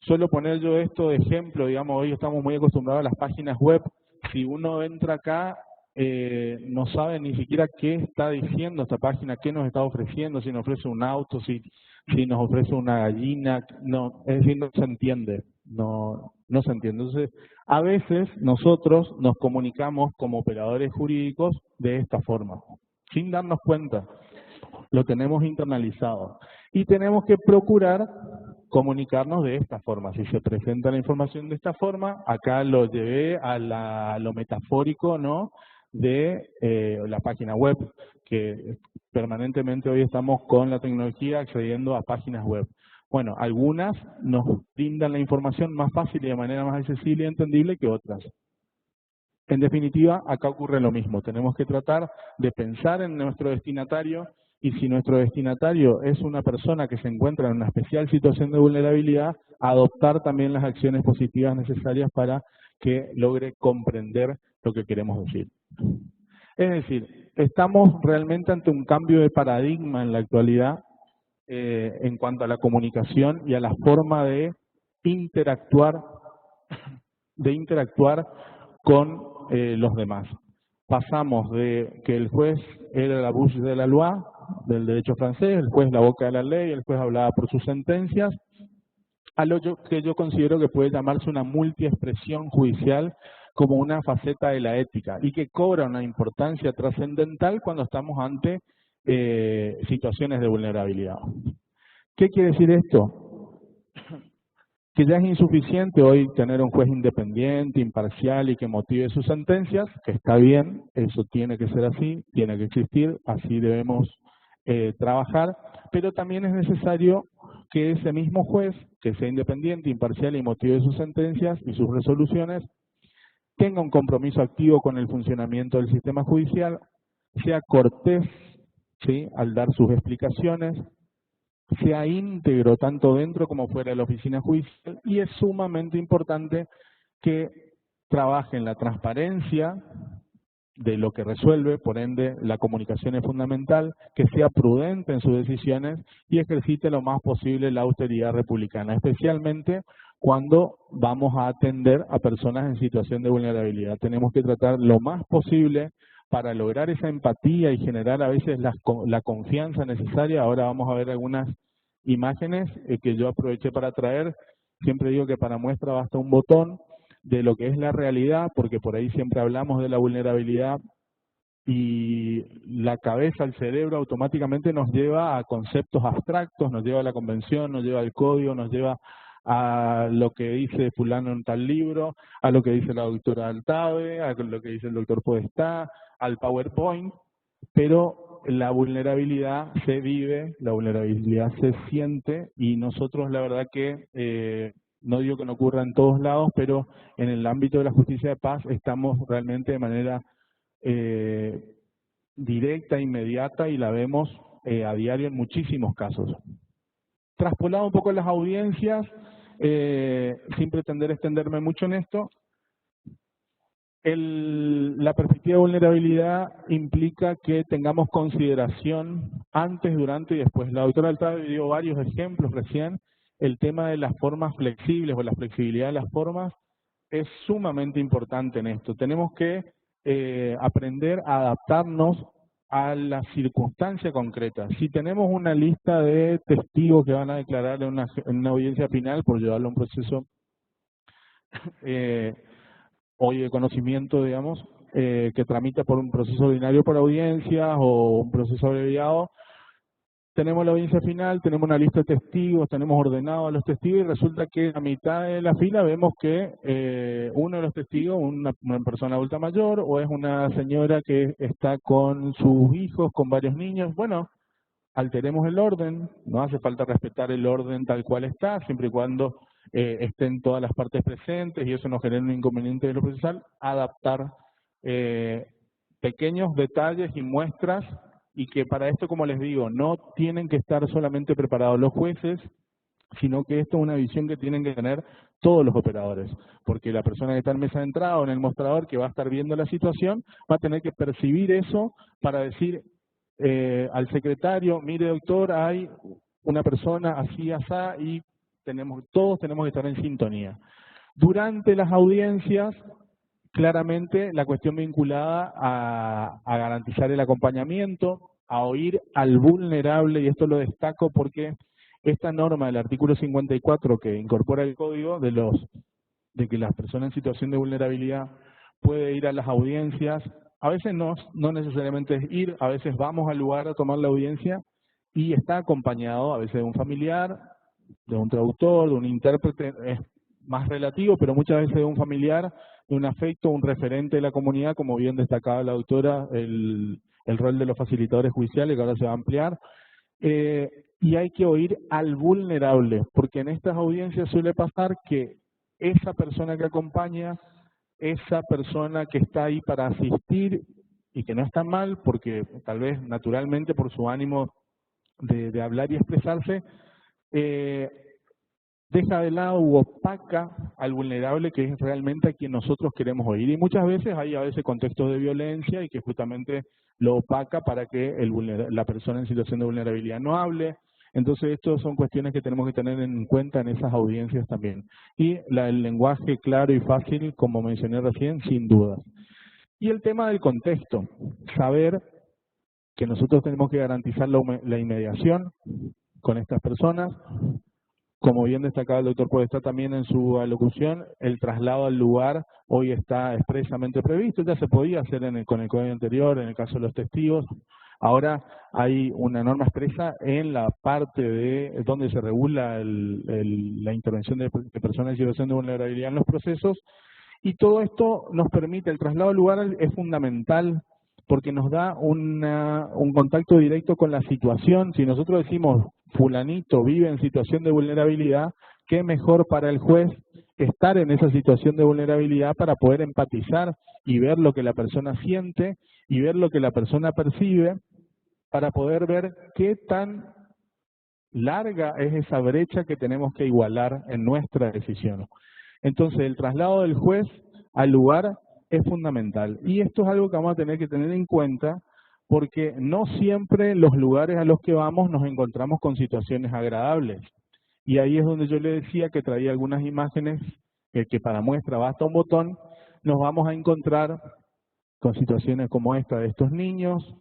Suelo poner yo esto de ejemplo, digamos, hoy estamos muy acostumbrados a las páginas web. Si uno entra acá, no sabe ni siquiera qué está diciendo esta página, qué nos está ofreciendo, si nos ofrece un auto, si nos ofrece una gallina, no, es decir, no se entiende, no se entiende. Entonces, a veces nosotros nos comunicamos como operadores jurídicos de esta forma, sin darnos cuenta, lo tenemos internalizado. Y tenemos que procurar comunicarnos de esta forma. Si se presenta la información de esta forma, acá lo llevé a lo metafórico, ¿no?, de la página web, que permanentemente hoy estamos con la tecnología accediendo a páginas web. Bueno, algunas nos brindan la información más fácil y de manera más accesible y entendible que otras. En definitiva, acá ocurre lo mismo. Tenemos que tratar de pensar en nuestro destinatario, y si nuestro destinatario es una persona que se encuentra en una especial situación de vulnerabilidad, adoptar también las acciones positivas necesarias para que logre comprender lo que queremos decir. Es decir, estamos realmente ante un cambio de paradigma en la actualidad en cuanto a la comunicación y a la forma de interactuar con los demás. Pasamos de que el juez era la bouche de la loi, del derecho francés, el juez la boca de la ley, el juez hablaba por sus sentencias, a lo que yo considero que puede llamarse una multiexpresión judicial como una faceta de la ética, y que cobra una importancia trascendental cuando estamos ante situaciones de vulnerabilidad. ¿Qué quiere decir esto? Que ya es insuficiente hoy tener un juez independiente, imparcial y que motive sus sentencias, que está bien, eso tiene que ser así, tiene que existir, así debemos trabajar, pero también es necesario que ese mismo juez, que sea independiente, imparcial y motive sus sentencias y sus resoluciones, tenga un compromiso activo con el funcionamiento del sistema judicial, sea cortés, ¿sí?, al dar sus explicaciones, sea íntegro tanto dentro como fuera de la oficina judicial, y es sumamente importante que trabaje en la transparencia de lo que resuelve, por ende la comunicación es fundamental, que sea prudente en sus decisiones y ejercite lo más posible la austeridad republicana, especialmente cuando vamos a atender a personas en situación de vulnerabilidad. Tenemos que tratar lo más posible para lograr esa empatía y generar a veces la confianza necesaria. Ahora vamos a ver algunas imágenes que yo aproveché para traer. Siempre digo que para muestra basta un botón de lo que es la realidad, porque por ahí siempre hablamos de la vulnerabilidad y la cabeza, el cerebro automáticamente nos lleva a conceptos abstractos, nos lleva a la convención, nos lleva al código, nos lleva a lo que dice fulano en tal libro, a lo que dice la doctora Altave, a lo que dice el doctor Podestá, al PowerPoint, pero la vulnerabilidad se vive, la vulnerabilidad se siente, y nosotros la verdad que, no digo que no ocurra en todos lados, pero en el ámbito de la justicia de paz estamos realmente de manera directa, inmediata, y la vemos a diario en muchísimos casos. Traspolado un poco las audiencias, sin pretender extenderme mucho en esto, la perspectiva de vulnerabilidad implica que tengamos consideración antes, durante y después. La doctora Altave dio varios ejemplos recién. El tema de las formas flexibles o la flexibilidad de las formas es sumamente importante en esto. Tenemos que aprender a adaptarnos a la circunstancia concreta. Si tenemos una lista de testigos que van a declarar en una audiencia penal, por llevarlo a un proceso hoy de conocimiento, digamos, que tramita por un proceso ordinario por audiencias o un proceso abreviado. Tenemos la audiencia final, tenemos una lista de testigos, tenemos ordenados a los testigos y resulta que a mitad de la fila vemos que uno de los testigos, una persona adulta mayor o es una señora que está con sus hijos, con varios niños. Bueno, alteremos el orden, no hace falta respetar el orden tal cual está, siempre y cuando estén todas las partes presentes y eso no genere un inconveniente de lo procesal, adaptar pequeños detalles y muestras, y que para esto, como les digo, no tienen que estar solamente preparados los jueces, sino que esto es una visión que tienen que tener todos los operadores, porque la persona que está en mesa de entrada o en el mostrador que va a estar viendo la situación va a tener que percibir eso para decir al secretario, mire doctor, hay una persona así, asá, y todos tenemos que estar en sintonía. Durante las audiencias, claramente la cuestión vinculada a garantizar el acompañamiento, a oír al vulnerable, y esto lo destaco porque esta norma del artículo 54 que incorpora el código de que las personas en situación de vulnerabilidad puede ir a las audiencias, a veces no necesariamente es ir, a veces vamos al lugar a tomar la audiencia y está acompañado a veces de un familiar, de un traductor, de un intérprete, es más relativo, pero muchas veces de un familiar, de un afecto, un referente de la comunidad, como bien destacaba la doctora, el rol de los facilitadores judiciales, que ahora se va a ampliar. Y hay que oír al vulnerable, porque en estas audiencias suele pasar que esa persona que acompaña, esa persona que está ahí para asistir, y que no está mal, porque tal vez naturalmente por su ánimo de hablar y expresarse, deja de lado u opaca al vulnerable, que es realmente a quien nosotros queremos oír. Y muchas veces hay contextos de violencia y que justamente lo opaca para que la persona en situación de vulnerabilidad no hable. Entonces, estas son cuestiones que tenemos que tener en cuenta en esas audiencias también. Y el lenguaje claro y fácil, como mencioné recién, sin duda. Y el tema del contexto, saber que nosotros tenemos que garantizar la inmediación con estas personas. Como bien destacaba el doctor Podestá también en su alocución, el traslado al lugar hoy está expresamente previsto, ya se podía hacer con el código anterior, en el caso de los testigos. Ahora hay una norma expresa en la parte de donde se regula la intervención de personas en situación de vulnerabilidad en los procesos, y todo esto nos permite, el traslado al lugar es fundamental porque nos da un contacto directo con la situación. Si nosotros decimos fulanito vive en situación de vulnerabilidad, qué mejor para el juez estar en esa situación de vulnerabilidad para poder empatizar y ver lo que la persona siente y ver lo que la persona percibe, para poder ver qué tan larga es esa brecha que tenemos que igualar en nuestra decisión. Entonces, el traslado del juez al lugar es fundamental. Y esto es algo que vamos a tener que tener en cuenta, porque no siempre los lugares a los que vamos nos encontramos con situaciones agradables. Y ahí es donde yo le decía que traía algunas imágenes que para muestra basta un botón. Nos vamos a encontrar con situaciones como esta de estos niños,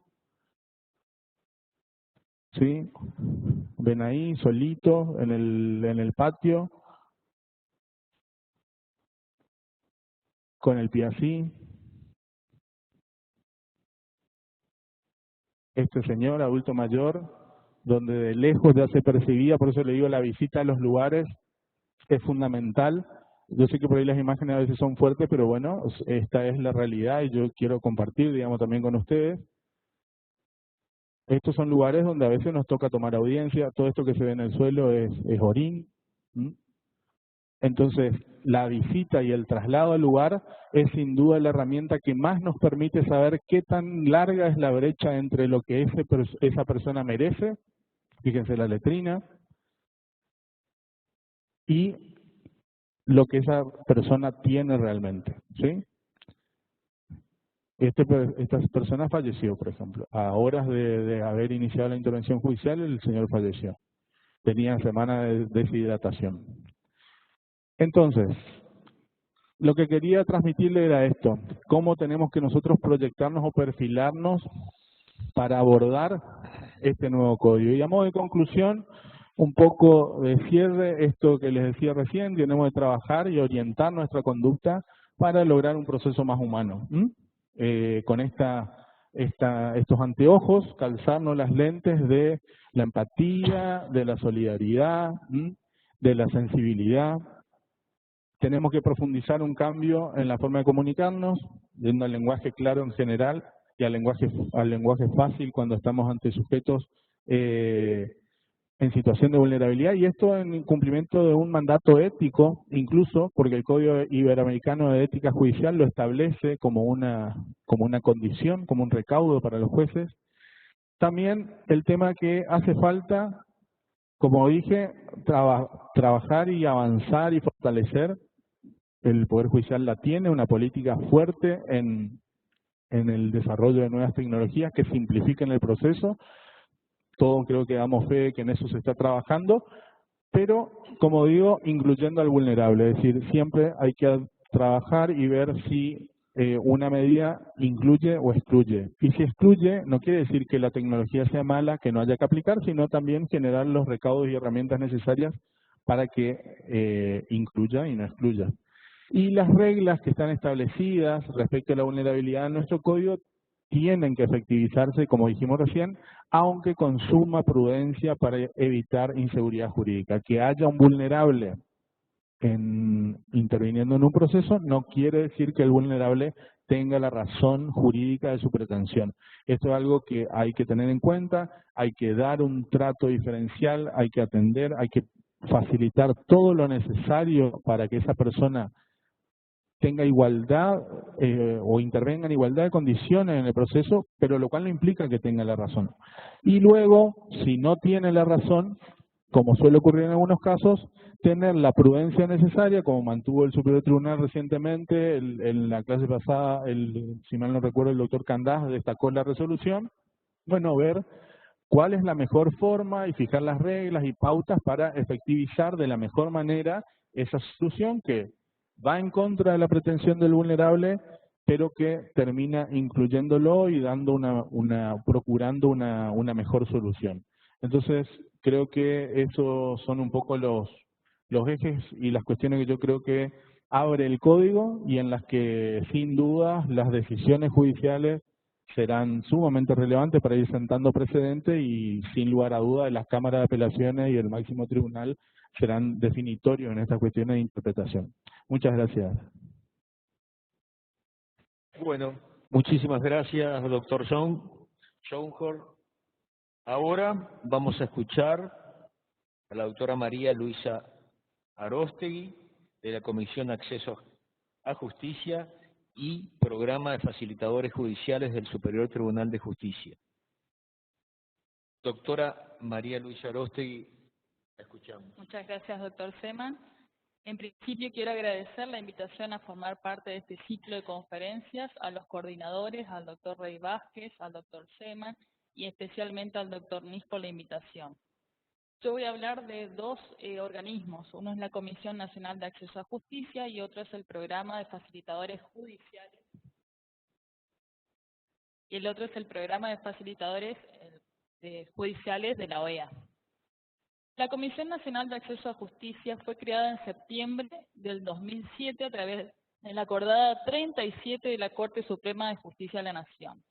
¿sí? Ven ahí, solitos, en el patio, con el pie así. Este señor, adulto mayor, donde de lejos ya se percibía, por eso le digo, la visita a los lugares es fundamental. Yo sé que por ahí las imágenes a veces son fuertes, pero bueno, esta es la realidad y yo quiero compartir, digamos, también con ustedes. Estos son lugares donde a veces nos toca tomar audiencia, todo esto que se ve en el suelo es orín. Entonces, la visita y el traslado al lugar es sin duda la herramienta que más nos permite saber qué tan larga es la brecha entre lo que esa persona merece, fíjense la letrina, y lo que esa persona tiene realmente, ¿sí? Esta persona falleció, por ejemplo. A horas de haber iniciado la intervención judicial, el señor falleció. Tenía semana de deshidratación. Entonces, lo que quería transmitirle era esto: cómo tenemos que nosotros proyectarnos o perfilarnos para abordar este nuevo código. Y a modo de conclusión, un poco de cierre, esto que les decía recién, tenemos que trabajar y orientar nuestra conducta para lograr un proceso más humano. Con estos anteojos, calzarnos las lentes de la empatía, de la solidaridad, de la sensibilidad. Tenemos que profundizar un cambio en la forma de comunicarnos, yendo al lenguaje claro en general y al lenguaje fácil cuando estamos ante sujetos en situación de vulnerabilidad, y esto en cumplimiento de un mandato ético, incluso porque el Código Iberoamericano de Ética Judicial lo establece como una condición, como un recaudo para los jueces. También el tema que hace falta, como dije, trabajar y avanzar y fortalecer. El Poder Judicial la tiene, una política fuerte en el desarrollo de nuevas tecnologías que simplifiquen el proceso. Todos creo que damos fe que en eso se está trabajando, pero, como digo, incluyendo al vulnerable. Es decir, siempre hay que trabajar y ver si una medida incluye o excluye. Y si excluye, no quiere decir que la tecnología sea mala, que no haya que aplicar, sino también generar los recaudos y herramientas necesarias para que incluya y no excluya. Y las reglas que están establecidas respecto a la vulnerabilidad en nuestro código tienen que efectivizarse, como dijimos recién, aunque con suma prudencia para evitar inseguridad jurídica. Que haya un vulnerable interviniendo en un proceso no quiere decir que el vulnerable tenga la razón jurídica de su pretensión. Esto es algo que hay que tener en cuenta, hay que dar un trato diferencial, hay que atender, hay que facilitar todo lo necesario para que esa persona tenga igualdad o intervenga en igualdad de condiciones en el proceso, pero lo cual no implica que tenga la razón. Y luego, si no tiene la razón, como suele ocurrir en algunos casos, tener la prudencia necesaria, como mantuvo el Superior Tribunal recientemente, en la clase pasada, si mal no recuerdo, el doctor Candás destacó la resolución, bueno, ver cuál es la mejor forma y fijar las reglas y pautas para efectivizar de la mejor manera esa solución que va en contra de la pretensión del vulnerable, pero que termina incluyéndolo y dando procurando una mejor solución. Entonces, creo que esos son un poco los ejes y las cuestiones que yo creo que abre el código y en las que, sin duda, las decisiones judiciales serán sumamente relevantes para ir sentando precedentes y, sin lugar a duda, las cámaras de apelaciones y el máximo tribunal serán definitorios en estas cuestiones de interpretación. Muchas gracias. Bueno, muchísimas gracias, doctor Schoenhorn. Ahora vamos a escuchar a la doctora María Luisa Aróstegui, de la Comisión de Acceso a Justicia y Programa de Facilitadores Judiciales del Superior Tribunal de Justicia. Doctora María Luisa Aróstegui, la escuchamos. Muchas gracias, doctor Seman. En principio quiero agradecer la invitación a formar parte de este ciclo de conferencias a los coordinadores, al doctor Rey Vázquez, al doctor Seman y especialmente al doctor Nis por la invitación. Yo voy a hablar de dos organismos. Uno es la Comisión Nacional de Acceso a Justicia y otro es el Programa de Facilitadores Judiciales. Y el otro es el Programa de Facilitadores Judiciales de la OEA. La Comisión Nacional de Acceso a Justicia fue creada en septiembre del 2007 a través de la acordada 37 de la Corte Suprema de Justicia de la Nación.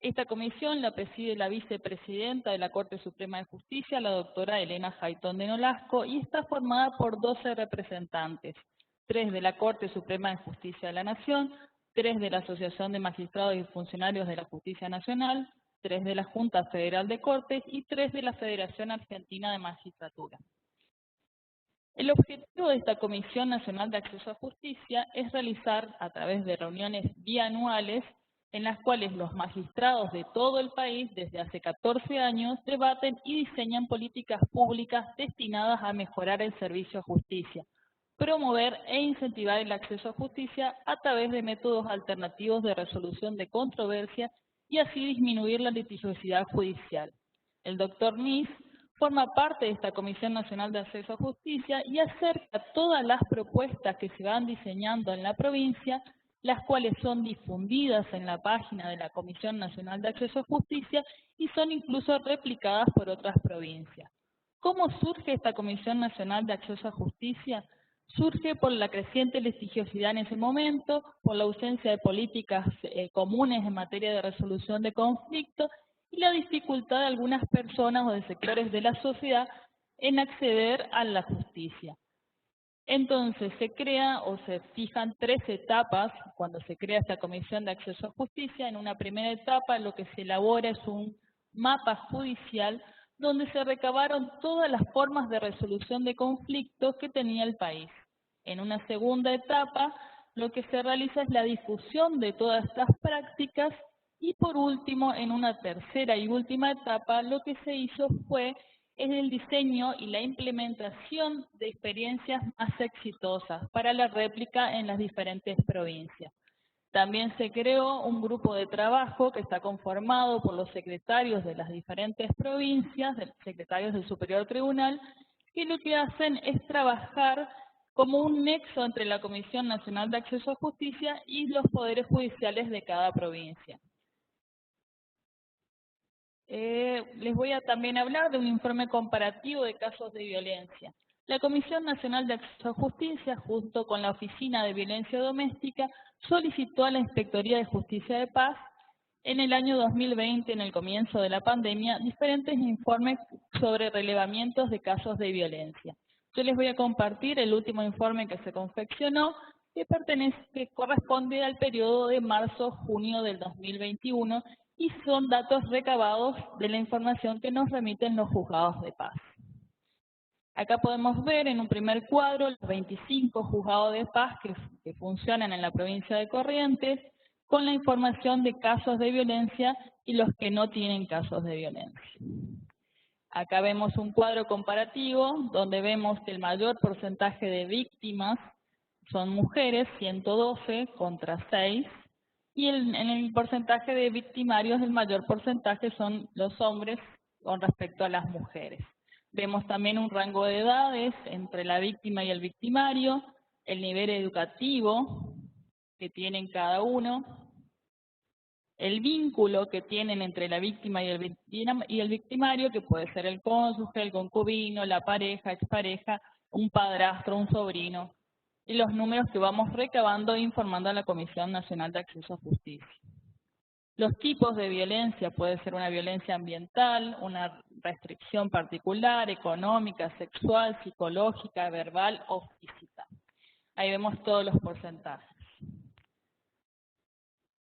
Esta comisión la preside la vicepresidenta de la Corte Suprema de Justicia, la doctora Elena Jaitón de Nolasco, y está formada por 12 representantes, 3 de la Corte Suprema de Justicia de la Nación, 3 de la Asociación de Magistrados y Funcionarios de la Justicia Nacional, 3 de la Junta Federal de Cortes y 3 de la Federación Argentina de Magistratura. El objetivo de esta Comisión Nacional de Acceso a Justicia es realizar, a través de reuniones bianuales, en las cuales los magistrados de todo el país, desde hace 14 años, debaten y diseñan políticas públicas destinadas a mejorar el servicio a justicia, promover e incentivar el acceso a justicia a través de métodos alternativos de resolución de controversia y así disminuir la litigiosidad judicial. El doctor Nis forma parte de esta Comisión Nacional de Acceso a Justicia y acerca todas las propuestas que se van diseñando en la provincia, las cuales son difundidas en la página de la Comisión Nacional de Acceso a Justicia y son incluso replicadas por otras provincias. ¿Cómo surge esta Comisión Nacional de Acceso a Justicia? Surge por la creciente litigiosidad en ese momento, por la ausencia de políticas comunes en materia de resolución de conflictos y la dificultad de algunas personas o de sectores de la sociedad en acceder a la justicia. Entonces se crea o se fijan 3 etapas cuando se crea esta Comisión de Acceso a Justicia. En una primera etapa lo que se elabora es un mapa judicial donde se recabaron todas las formas de resolución de conflictos que tenía el país. En una segunda etapa lo que se realiza es la difusión de todas estas prácticas y por último, en una tercera y última etapa, lo que se hizo fue el diseño y la implementación de experiencias más exitosas para la réplica en las diferentes provincias. También se creó un grupo de trabajo que está conformado por los secretarios de las diferentes provincias, secretarios del Superior Tribunal, que lo que hacen es trabajar como un nexo entre la Comisión Nacional de Acceso a Justicia y los poderes judiciales de cada provincia. Les voy a también hablar de un informe comparativo de casos de violencia. La Comisión Nacional de Acceso a Justicia, junto con la Oficina de Violencia Doméstica, solicitó a la Inspectoría de Justicia de Paz en el año 2020, en el comienzo de la pandemia, diferentes informes sobre relevamientos de casos de violencia. Yo les voy a compartir el último informe que se confeccionó, que corresponde al periodo de marzo-junio del 2021 y son datos recabados de la información que nos remiten los juzgados de paz. Acá podemos ver en un primer cuadro los 25 juzgados de paz que funcionan en la provincia de Corrientes, con la información de casos de violencia y los que no tienen casos de violencia. Acá vemos un cuadro comparativo donde vemos que el mayor porcentaje de víctimas son mujeres, 112 contra 6, y en el porcentaje de victimarios el mayor porcentaje son los hombres con respecto a las mujeres. Vemos también un rango de edades entre la víctima y el victimario, el nivel educativo que tienen cada uno, el vínculo que tienen entre la víctima y el victimario, que puede ser el cónyuge, el concubino, la pareja, expareja, un padrastro, un sobrino, y los números que vamos recabando e informando a la Comisión Nacional de Acceso a Justicia. Los tipos de violencia puede ser una violencia ambiental, una restricción particular, económica, sexual, psicológica, verbal o física. Ahí vemos todos los porcentajes.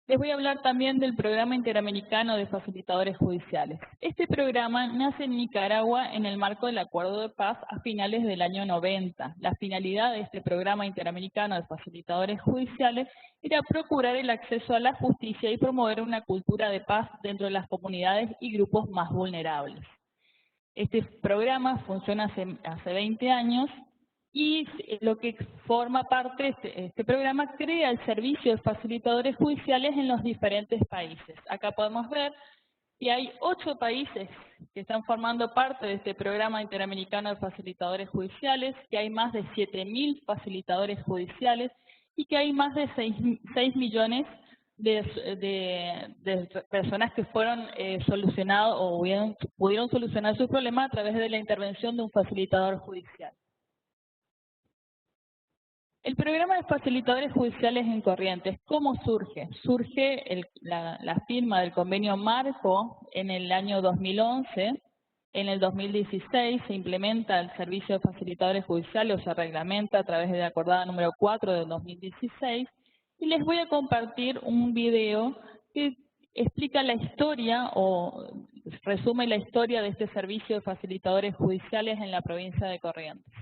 Les voy a hablar también del Programa Interamericano de Facilitadores Judiciales. Este programa nace en Nicaragua en el marco del Acuerdo de Paz a finales del año 90. La finalidad de este Programa Interamericano de Facilitadores Judiciales era procurar el acceso a la justicia y promover una cultura de paz dentro de las comunidades y grupos más vulnerables. Este programa funciona hace 20 años. Y lo que forma parte de este programa crea el servicio de facilitadores judiciales en los diferentes países. Acá podemos ver que hay 8 países que están formando parte de este programa interamericano de facilitadores judiciales, que hay más de 7.000 facilitadores judiciales y que hay más de 6 millones de personas que fueron solucionados o pudieron solucionar su problema a través de la intervención de un facilitador judicial. El programa de facilitadores judiciales en Corrientes, ¿cómo surge? Surge la firma del convenio marco en el año 2011, en el 2016 se implementa el servicio de facilitadores judiciales o se reglamenta a través de la acordada número 4 del 2016 y les voy a compartir un video que explica la historia o resume la historia de este servicio de facilitadores judiciales en la provincia de Corrientes.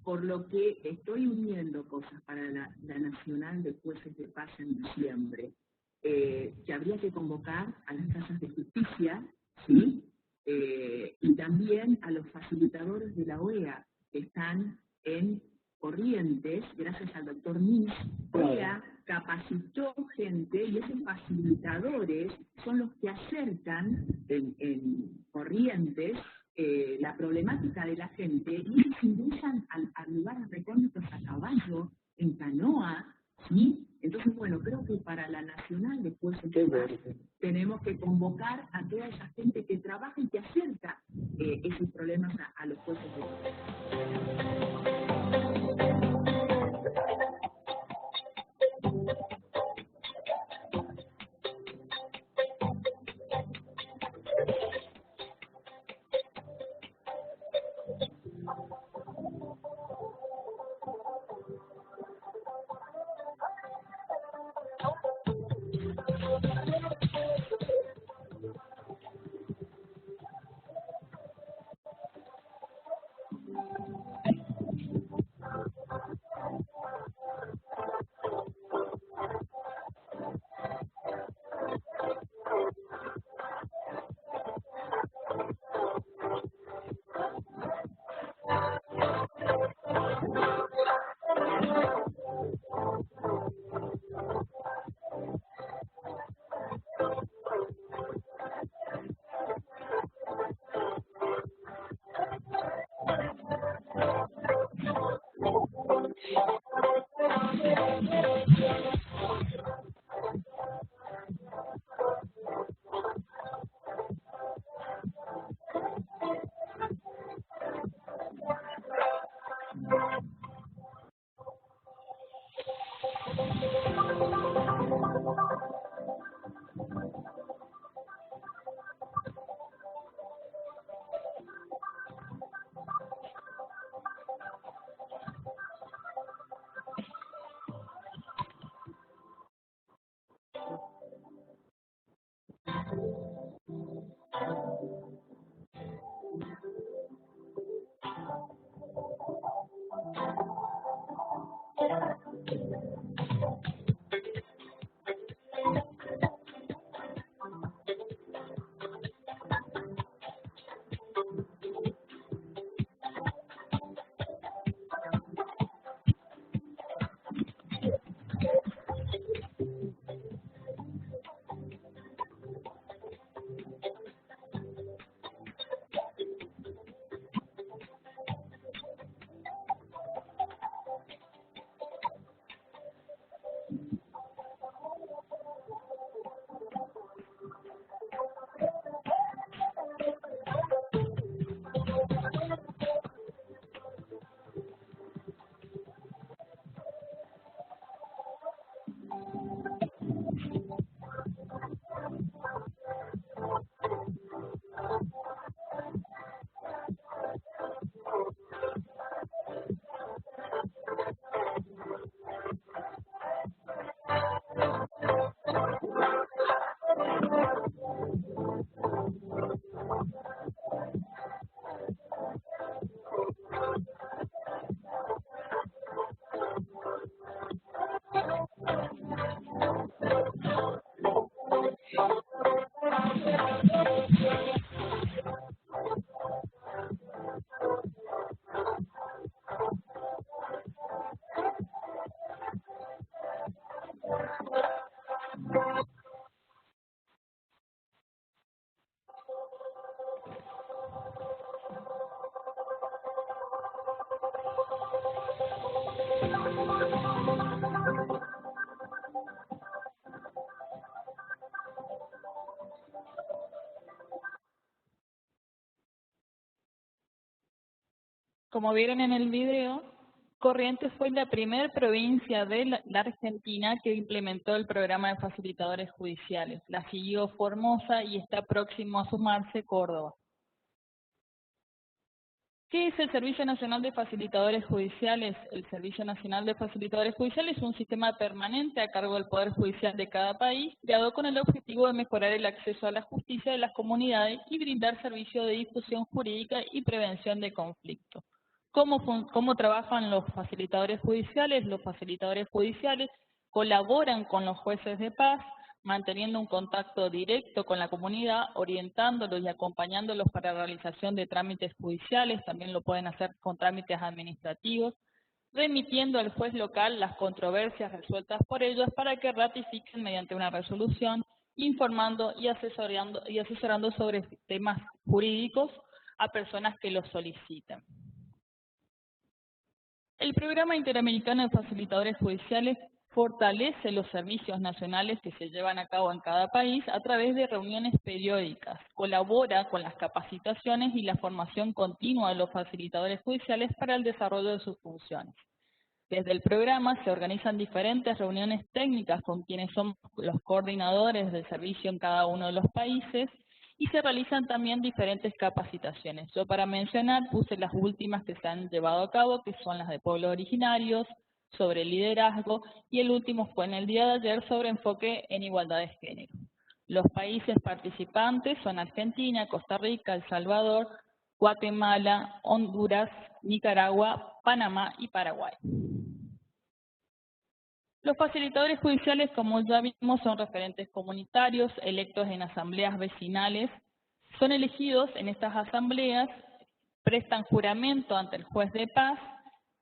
por lo que estoy uniendo cosas para la Nacional de Jueces de Paz en diciembre, que habría que convocar a las casas de justicia, ¿sí? Y también a los facilitadores de la OEA, que están en Corrientes, gracias al doctor Nis. OEA capacitó gente y esos facilitadores son los que acercan en Corrientes la problemática de la gente, y ellos ingresan a lugares recónditos a caballo, en canoa, ¿sí? Entonces, bueno, creo que para la Nacional de Jueces de Paz tenemos que convocar a toda esa gente que trabaja y que acerca esos problemas a los jueces de paz. Como vieron en el video, Corrientes fue la primera provincia de la Argentina que implementó el programa de facilitadores judiciales. La siguió Formosa y está próximo a sumarse Córdoba. ¿Qué es el Servicio Nacional de Facilitadores Judiciales? El Servicio Nacional de Facilitadores Judiciales es un sistema permanente a cargo del Poder Judicial de cada país, creado con el objetivo de mejorar el acceso a la justicia de las comunidades y brindar servicios de difusión jurídica y prevención de conflictos. ¿Cómo trabajan los facilitadores judiciales? Los facilitadores judiciales colaboran con los jueces de paz, manteniendo un contacto directo con la comunidad, orientándolos y acompañándolos para la realización de trámites judiciales, también lo pueden hacer con trámites administrativos, remitiendo al juez local las controversias resueltas por ellos para que ratifiquen mediante una resolución, informando y asesorando sobre temas jurídicos a personas que los soliciten. El Programa Interamericano de Facilitadores Judiciales fortalece los servicios nacionales que se llevan a cabo en cada país a través de reuniones periódicas, colabora con las capacitaciones y la formación continua de los facilitadores judiciales para el desarrollo de sus funciones. Desde el programa se organizan diferentes reuniones técnicas con quienes son los coordinadores del servicio en cada uno de los países y se realizan también diferentes capacitaciones. Yo para mencionar puse las últimas que se han llevado a cabo, que son las de pueblos originarios, sobre liderazgo, y el último fue en el día de ayer sobre enfoque en igualdad de género. Los países participantes son Argentina, Costa Rica, El Salvador, Guatemala, Honduras, Nicaragua, Panamá y Paraguay. Los facilitadores judiciales, como ya vimos, son referentes comunitarios electos en asambleas vecinales. Son elegidos en estas asambleas, prestan juramento ante el juez de paz,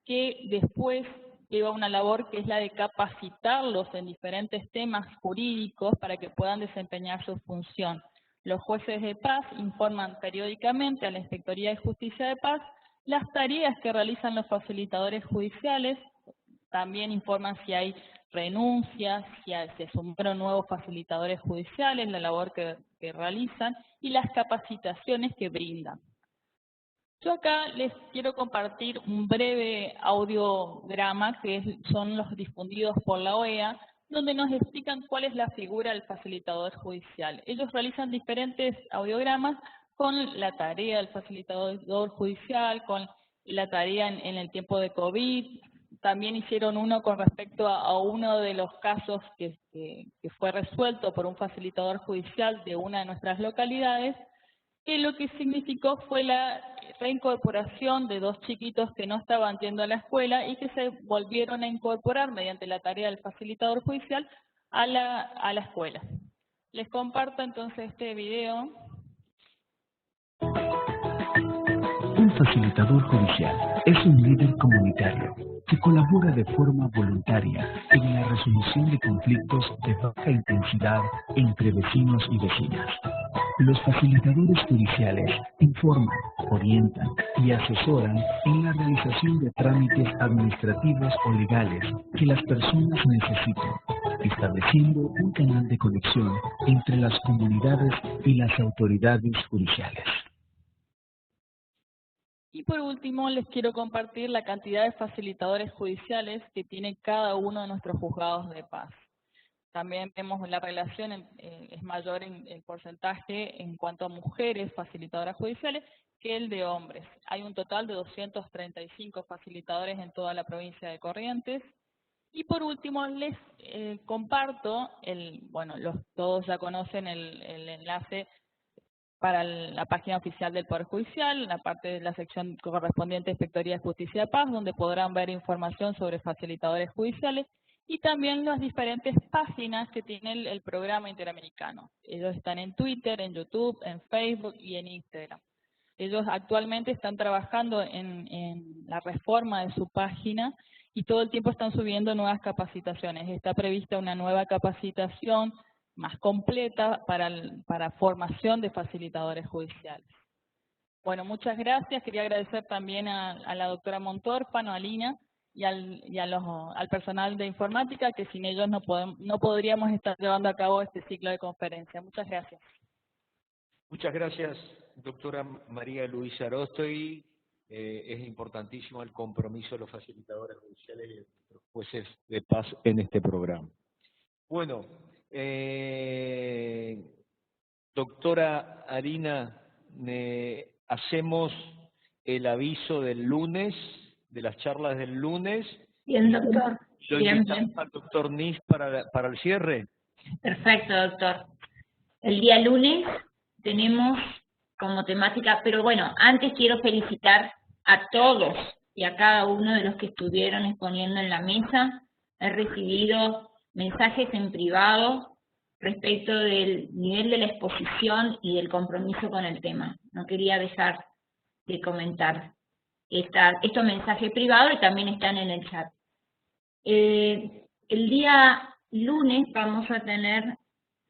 que después lleva una labor que es la de capacitarlos en diferentes temas jurídicos para que puedan desempeñar su función. Los jueces de paz informan periódicamente a la Inspectoría de Justicia de Paz las tareas que realizan los facilitadores judiciales, también informan si hay renuncias, si se sumaron nuevos facilitadores judiciales, la labor que realizan y las capacitaciones que brindan. Yo acá les quiero compartir un breve audiograma que son los difundidos por la OEA, donde nos explican cuál es la figura del facilitador judicial. Ellos realizan diferentes audiogramas con la tarea del facilitador judicial, con la tarea en el tiempo de COVID. También hicieron uno con respecto a uno de los casos que fue resuelto por un facilitador judicial de una de nuestras localidades, que lo que significó fue la reincorporación de dos chiquitos que no estaban yendo a la escuela y que se volvieron a incorporar mediante la tarea del facilitador judicial a la escuela. Les comparto entonces este video. Un facilitador judicial es un líder comunitario que colabora de forma voluntaria en la resolución de conflictos de baja intensidad entre vecinos y vecinas. Los facilitadores judiciales informan, orientan y asesoran en la realización de trámites administrativos o legales que las personas necesiten, estableciendo un canal de conexión entre las comunidades y las autoridades judiciales. Y por último, les quiero compartir la cantidad de facilitadores judiciales que tiene cada uno de nuestros juzgados de paz. También vemos la relación, es mayor en porcentaje en cuanto a mujeres facilitadoras judiciales que el de hombres. Hay un total de 235 facilitadores en toda la provincia de Corrientes. Y por último, les comparto, todos ya conocen el enlace para la página oficial del Poder Judicial, la parte de la sección correspondiente a Inspectoría de Justicia de Paz, donde podrán ver información sobre facilitadores judiciales, y también las diferentes páginas que tiene el programa interamericano. Ellos están en Twitter, en YouTube, en Facebook y en Instagram. Ellos actualmente están trabajando en la reforma de su página y todo el tiempo están subiendo nuevas capacitaciones. Está prevista una nueva capacitación más completa para formación de facilitadores judiciales. Bueno, muchas gracias. Quería agradecer también a la doctora Montórfano, a Lina, y al personal de informática, que sin ellos no podríamos estar llevando a cabo este ciclo de conferencia. Muchas gracias. Muchas gracias, doctora María Luisa Aróstegui. Es importantísimo el compromiso de los facilitadores judiciales y de los jueces de paz en este programa. Bueno, doctora Arina, hacemos el aviso del lunes, de las charlas del lunes. Bien, doctor. ¿Lo invitamos al doctor Nis para el cierre? Perfecto, doctor. El día lunes tenemos como temática, pero bueno, antes quiero felicitar a todos y a cada uno de los que estuvieron exponiendo en la mesa. He recibido mensajes en privado respecto del nivel de la exposición y del compromiso con el tema. No quería dejar de comentar estos mensajes privados y también están en el chat. El día lunes vamos a tener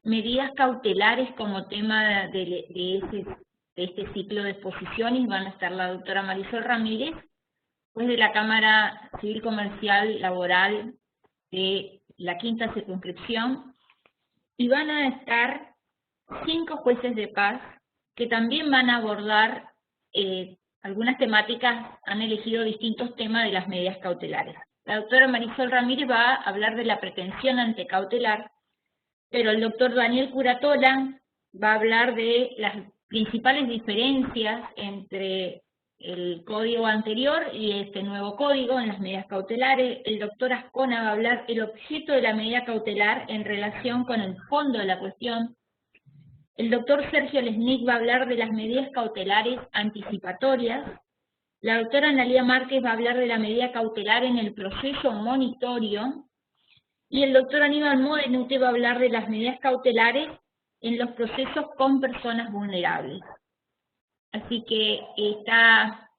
medidas cautelares como tema de este ciclo de exposiciones. Van a estar la doctora Marisol Ramírez, juez de la Cámara Civil Comercial Laboral de la quinta circunscripción, y van a estar 5 jueces de paz que también van a abordar algunas temáticas. Han elegido distintos temas de las medidas cautelares. La doctora Marisol Ramírez va a hablar de la pretensión antecautelar, pero el doctor Daniel Curatola va a hablar de las principales diferencias entre el código anterior y este nuevo código en las medidas cautelares. El doctor Ascona va a hablar del objeto de la medida cautelar en relación con el fondo de la cuestión. El doctor Sergio Lesnick va a hablar de las medidas cautelares anticipatorias. La doctora Analía Márquez va a hablar de la medida cautelar en el proceso monitorio. Y el doctor Aníbal Modenute va a hablar de las medidas cautelares en los procesos con personas vulnerables. Así que está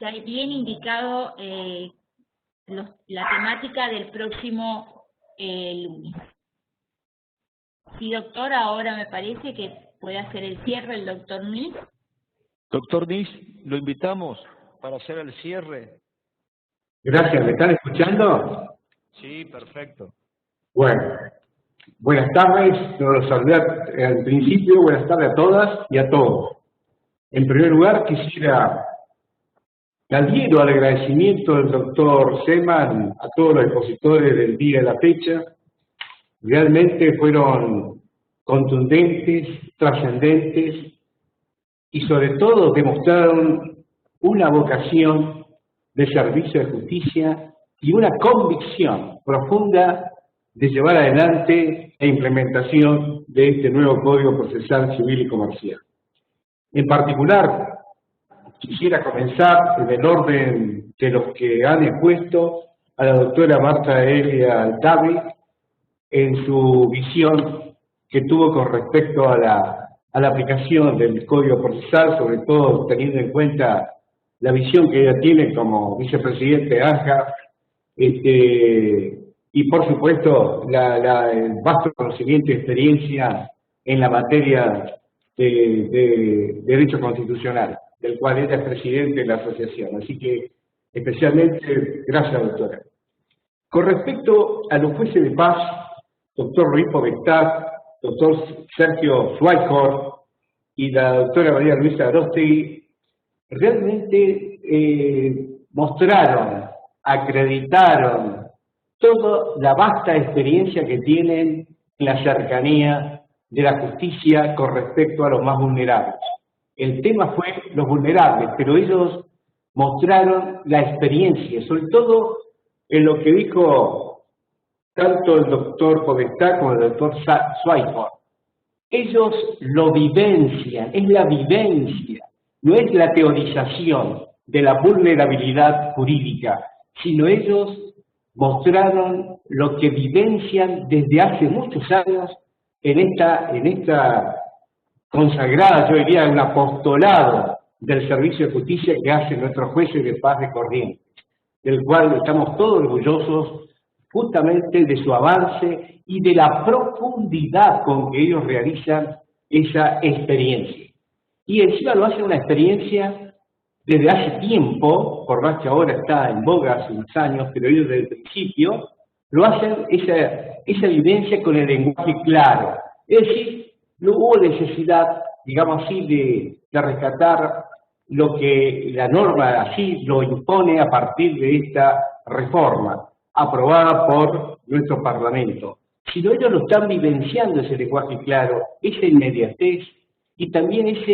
ya bien indicado la temática del próximo lunes. Sí, doctor, ahora me parece que puede hacer el cierre el doctor Nis. Doctor Nis, lo invitamos para hacer el cierre. Gracias, ¿me están escuchando? Sí, perfecto. Bueno, buenas tardes, nos los saludé al principio, buenas tardes a todas y a todos. En primer lugar, quisiera, adhiero al agradecimiento del doctor Seman a todos los expositores del día de la fecha. Realmente fueron contundentes, trascendentes y sobre todo demostraron una vocación de servicio de justicia y una convicción profunda de llevar adelante la implementación de este nuevo Código Procesal Civil y Comercial. En particular, quisiera comenzar en el orden de los que han expuesto a la doctora Marta Elia Altavi en su visión que tuvo con respecto a la aplicación del Código Procesal, sobre todo teniendo en cuenta la visión que ella tiene como vicepresidente de ANJA, y por supuesto el vasto conocimiento y experiencia en la materia de Derecho Constitucional, del cual ella es presidente de la asociación. Así que, especialmente, gracias, doctora. Con respecto a los jueces de paz, doctor Ruiz Povestad, doctor Sergio Schweikort y la doctora María Luisa Arostegui, realmente mostraron, acreditaron toda la vasta experiencia que tienen en la cercanía de la justicia con respecto a los más vulnerables. El tema fue los vulnerables, pero ellos mostraron la experiencia, sobre todo en lo que dijo tanto el doctor Povestad como el doctor Schweikort. Ellos lo vivencian, es la vivencia, no es la teorización de la vulnerabilidad jurídica, sino ellos mostraron lo que vivencian desde hace muchos años en esta consagrada, yo diría, un apostolado del servicio de justicia que hacen nuestros jueces de paz de Corrientes, del cual estamos todos orgullosos justamente de su avance y de la profundidad con que ellos realizan esa experiencia. Y encima lo hacen una experiencia desde hace tiempo, por más que ahora está en boga hace unos años, pero ellos desde el principio lo hacen esa vivencia con el lenguaje claro. Es decir, no hubo necesidad, digamos así, de rescatar lo que la norma así lo impone a partir de esta reforma aprobada por nuestro Parlamento, sino ellos lo están vivenciando, ese lenguaje claro, esa inmediatez y también ese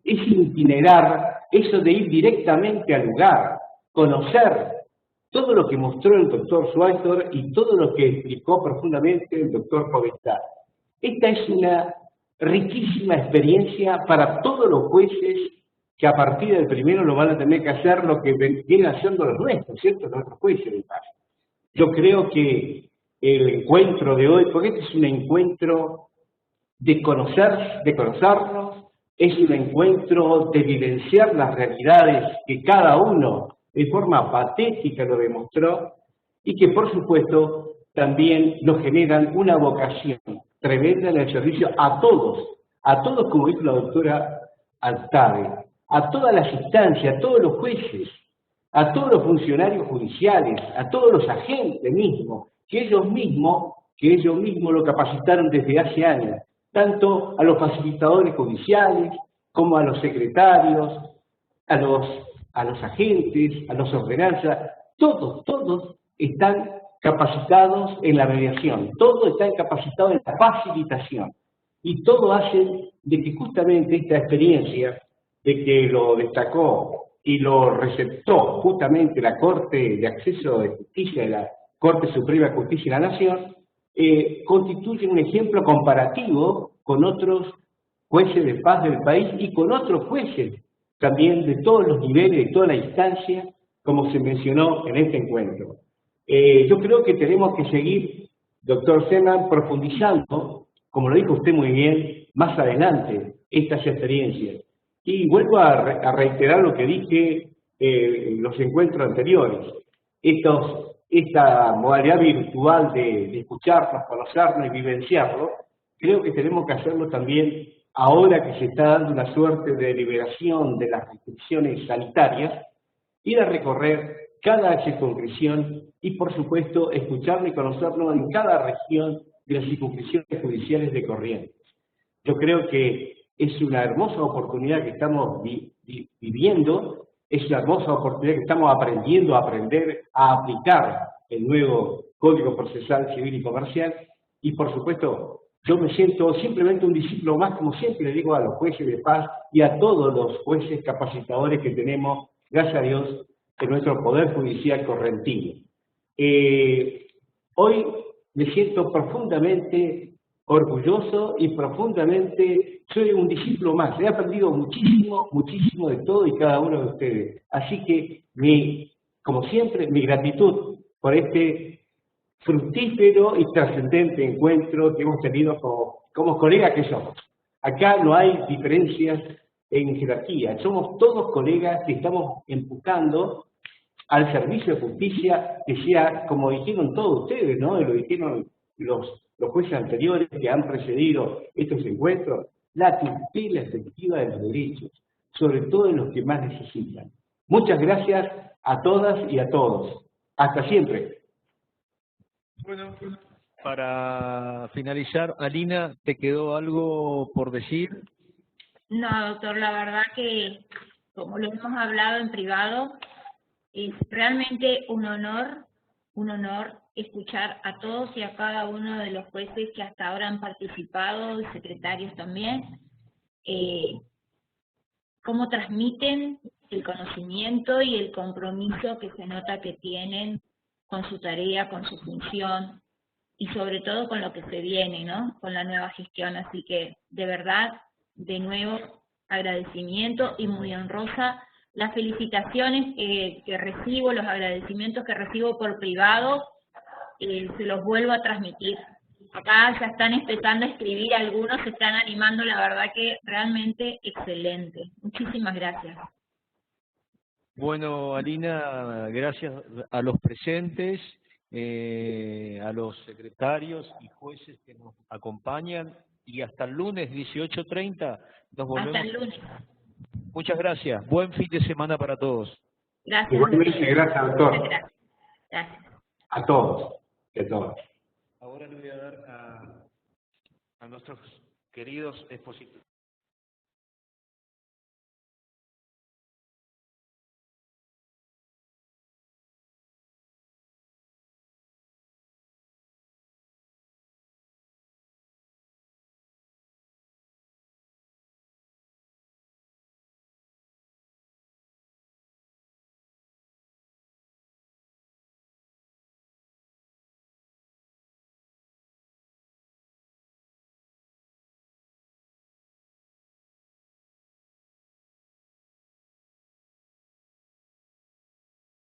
itinerar, eso de ir directamente al lugar, conocer todo lo que mostró el doctor Schweikort y todo lo que explicó profundamente el doctor Povestad. Esta es una riquísima experiencia para todos los jueces que a partir del primero lo van a tener que hacer lo que vienen haciendo los nuestros, ¿cierto? Nuestros jueces de paz. Yo creo que el encuentro de hoy, porque este es un encuentro de conocernos, es un encuentro de vivenciar las realidades que cada uno de forma patética lo demostró y que por supuesto también nos generan una vocación tremenda en el servicio a todos, como dijo la doctora Altave, a todas las instancias, a todos los jueces, a todos los funcionarios judiciales, a todos los agentes mismos, que ellos mismos lo capacitaron desde hace años, tanto a los facilitadores judiciales, como a los secretarios, a los agentes, a los ordenanzas, todos están capacitados en la mediación, todos están capacitados en la facilitación, y todo hace de que justamente esta experiencia, de que lo destacó y lo receptó justamente la Corte de Acceso de Justicia de la Corte Suprema de Justicia de la Nación, constituye un ejemplo comparativo con otros jueces de paz del país y con otros jueces también de todos los niveles, de toda la instancia, como se mencionó en este encuentro. Yo creo que tenemos que seguir, doctor Seman, profundizando, como lo dijo usted muy bien, más adelante, estas experiencias. Y vuelvo a reiterar lo que dije en los encuentros anteriores. Esta modalidad virtual de escucharnos, conocernos y vivenciarlo, creo que tenemos que hacerlo también ahora que se está dando una suerte de liberación de las restricciones sanitarias, ir a recorrer cada circunscripción y, por supuesto, escucharlo y conocerlo en cada región de las circunscripciones judiciales de Corrientes. Yo creo que es una hermosa oportunidad que estamos viviendo, es una hermosa oportunidad que estamos aprendiendo a aplicar el nuevo Código Procesal Civil y Comercial, y por supuesto yo me siento simplemente un discípulo más, como siempre le digo a los jueces de paz y a todos los jueces capacitadores que tenemos, gracias a Dios, en nuestro Poder Judicial correntino. Hoy me siento profundamente orgulloso y profundamente, soy un discípulo más. He aprendido muchísimo de todo y cada uno de ustedes. Así que, como siempre, mi gratitud por este fructífero y trascendente encuentro que hemos tenido como colegas que somos. Acá no hay diferencias en jerarquía, somos todos colegas que estamos empujando al servicio de justicia que sea, como dijeron todos ustedes, ¿no? Y lo dijeron los jueces anteriores que han precedido estos encuentros, la tutela efectiva de los derechos, sobre todo en los que más necesitan. Muchas gracias a todas y a todos. Hasta siempre. Bueno, para finalizar, Alina, ¿te quedó algo por decir? No, doctor, la verdad que, como lo hemos hablado en privado, es realmente un honor escuchar a todos y a cada uno de los jueces que hasta ahora han participado, y secretarios también, cómo transmiten el conocimiento y el compromiso que se nota que tienen con su tarea, con su función, y sobre todo con lo que se viene, ¿no? Con la nueva gestión. Así que, de verdad, de nuevo, agradecimiento y muy honrosa las felicitaciones que recibo, los agradecimientos que recibo por privado, se los vuelvo a transmitir. Acá ya están empezando a escribir algunos, se están animando, la verdad que realmente excelente. Muchísimas gracias. Bueno, Alina, gracias a los presentes, a los secretarios y jueces que nos acompañan, y hasta el lunes 18:30 nos volvemos. Hasta el lunes. Muchas gracias. Buen fin de semana para todos. Gracias. Igualmente, gracias, doctor. Gracias. A todos. A todos. Ahora le voy a dar a nuestros queridos expositores.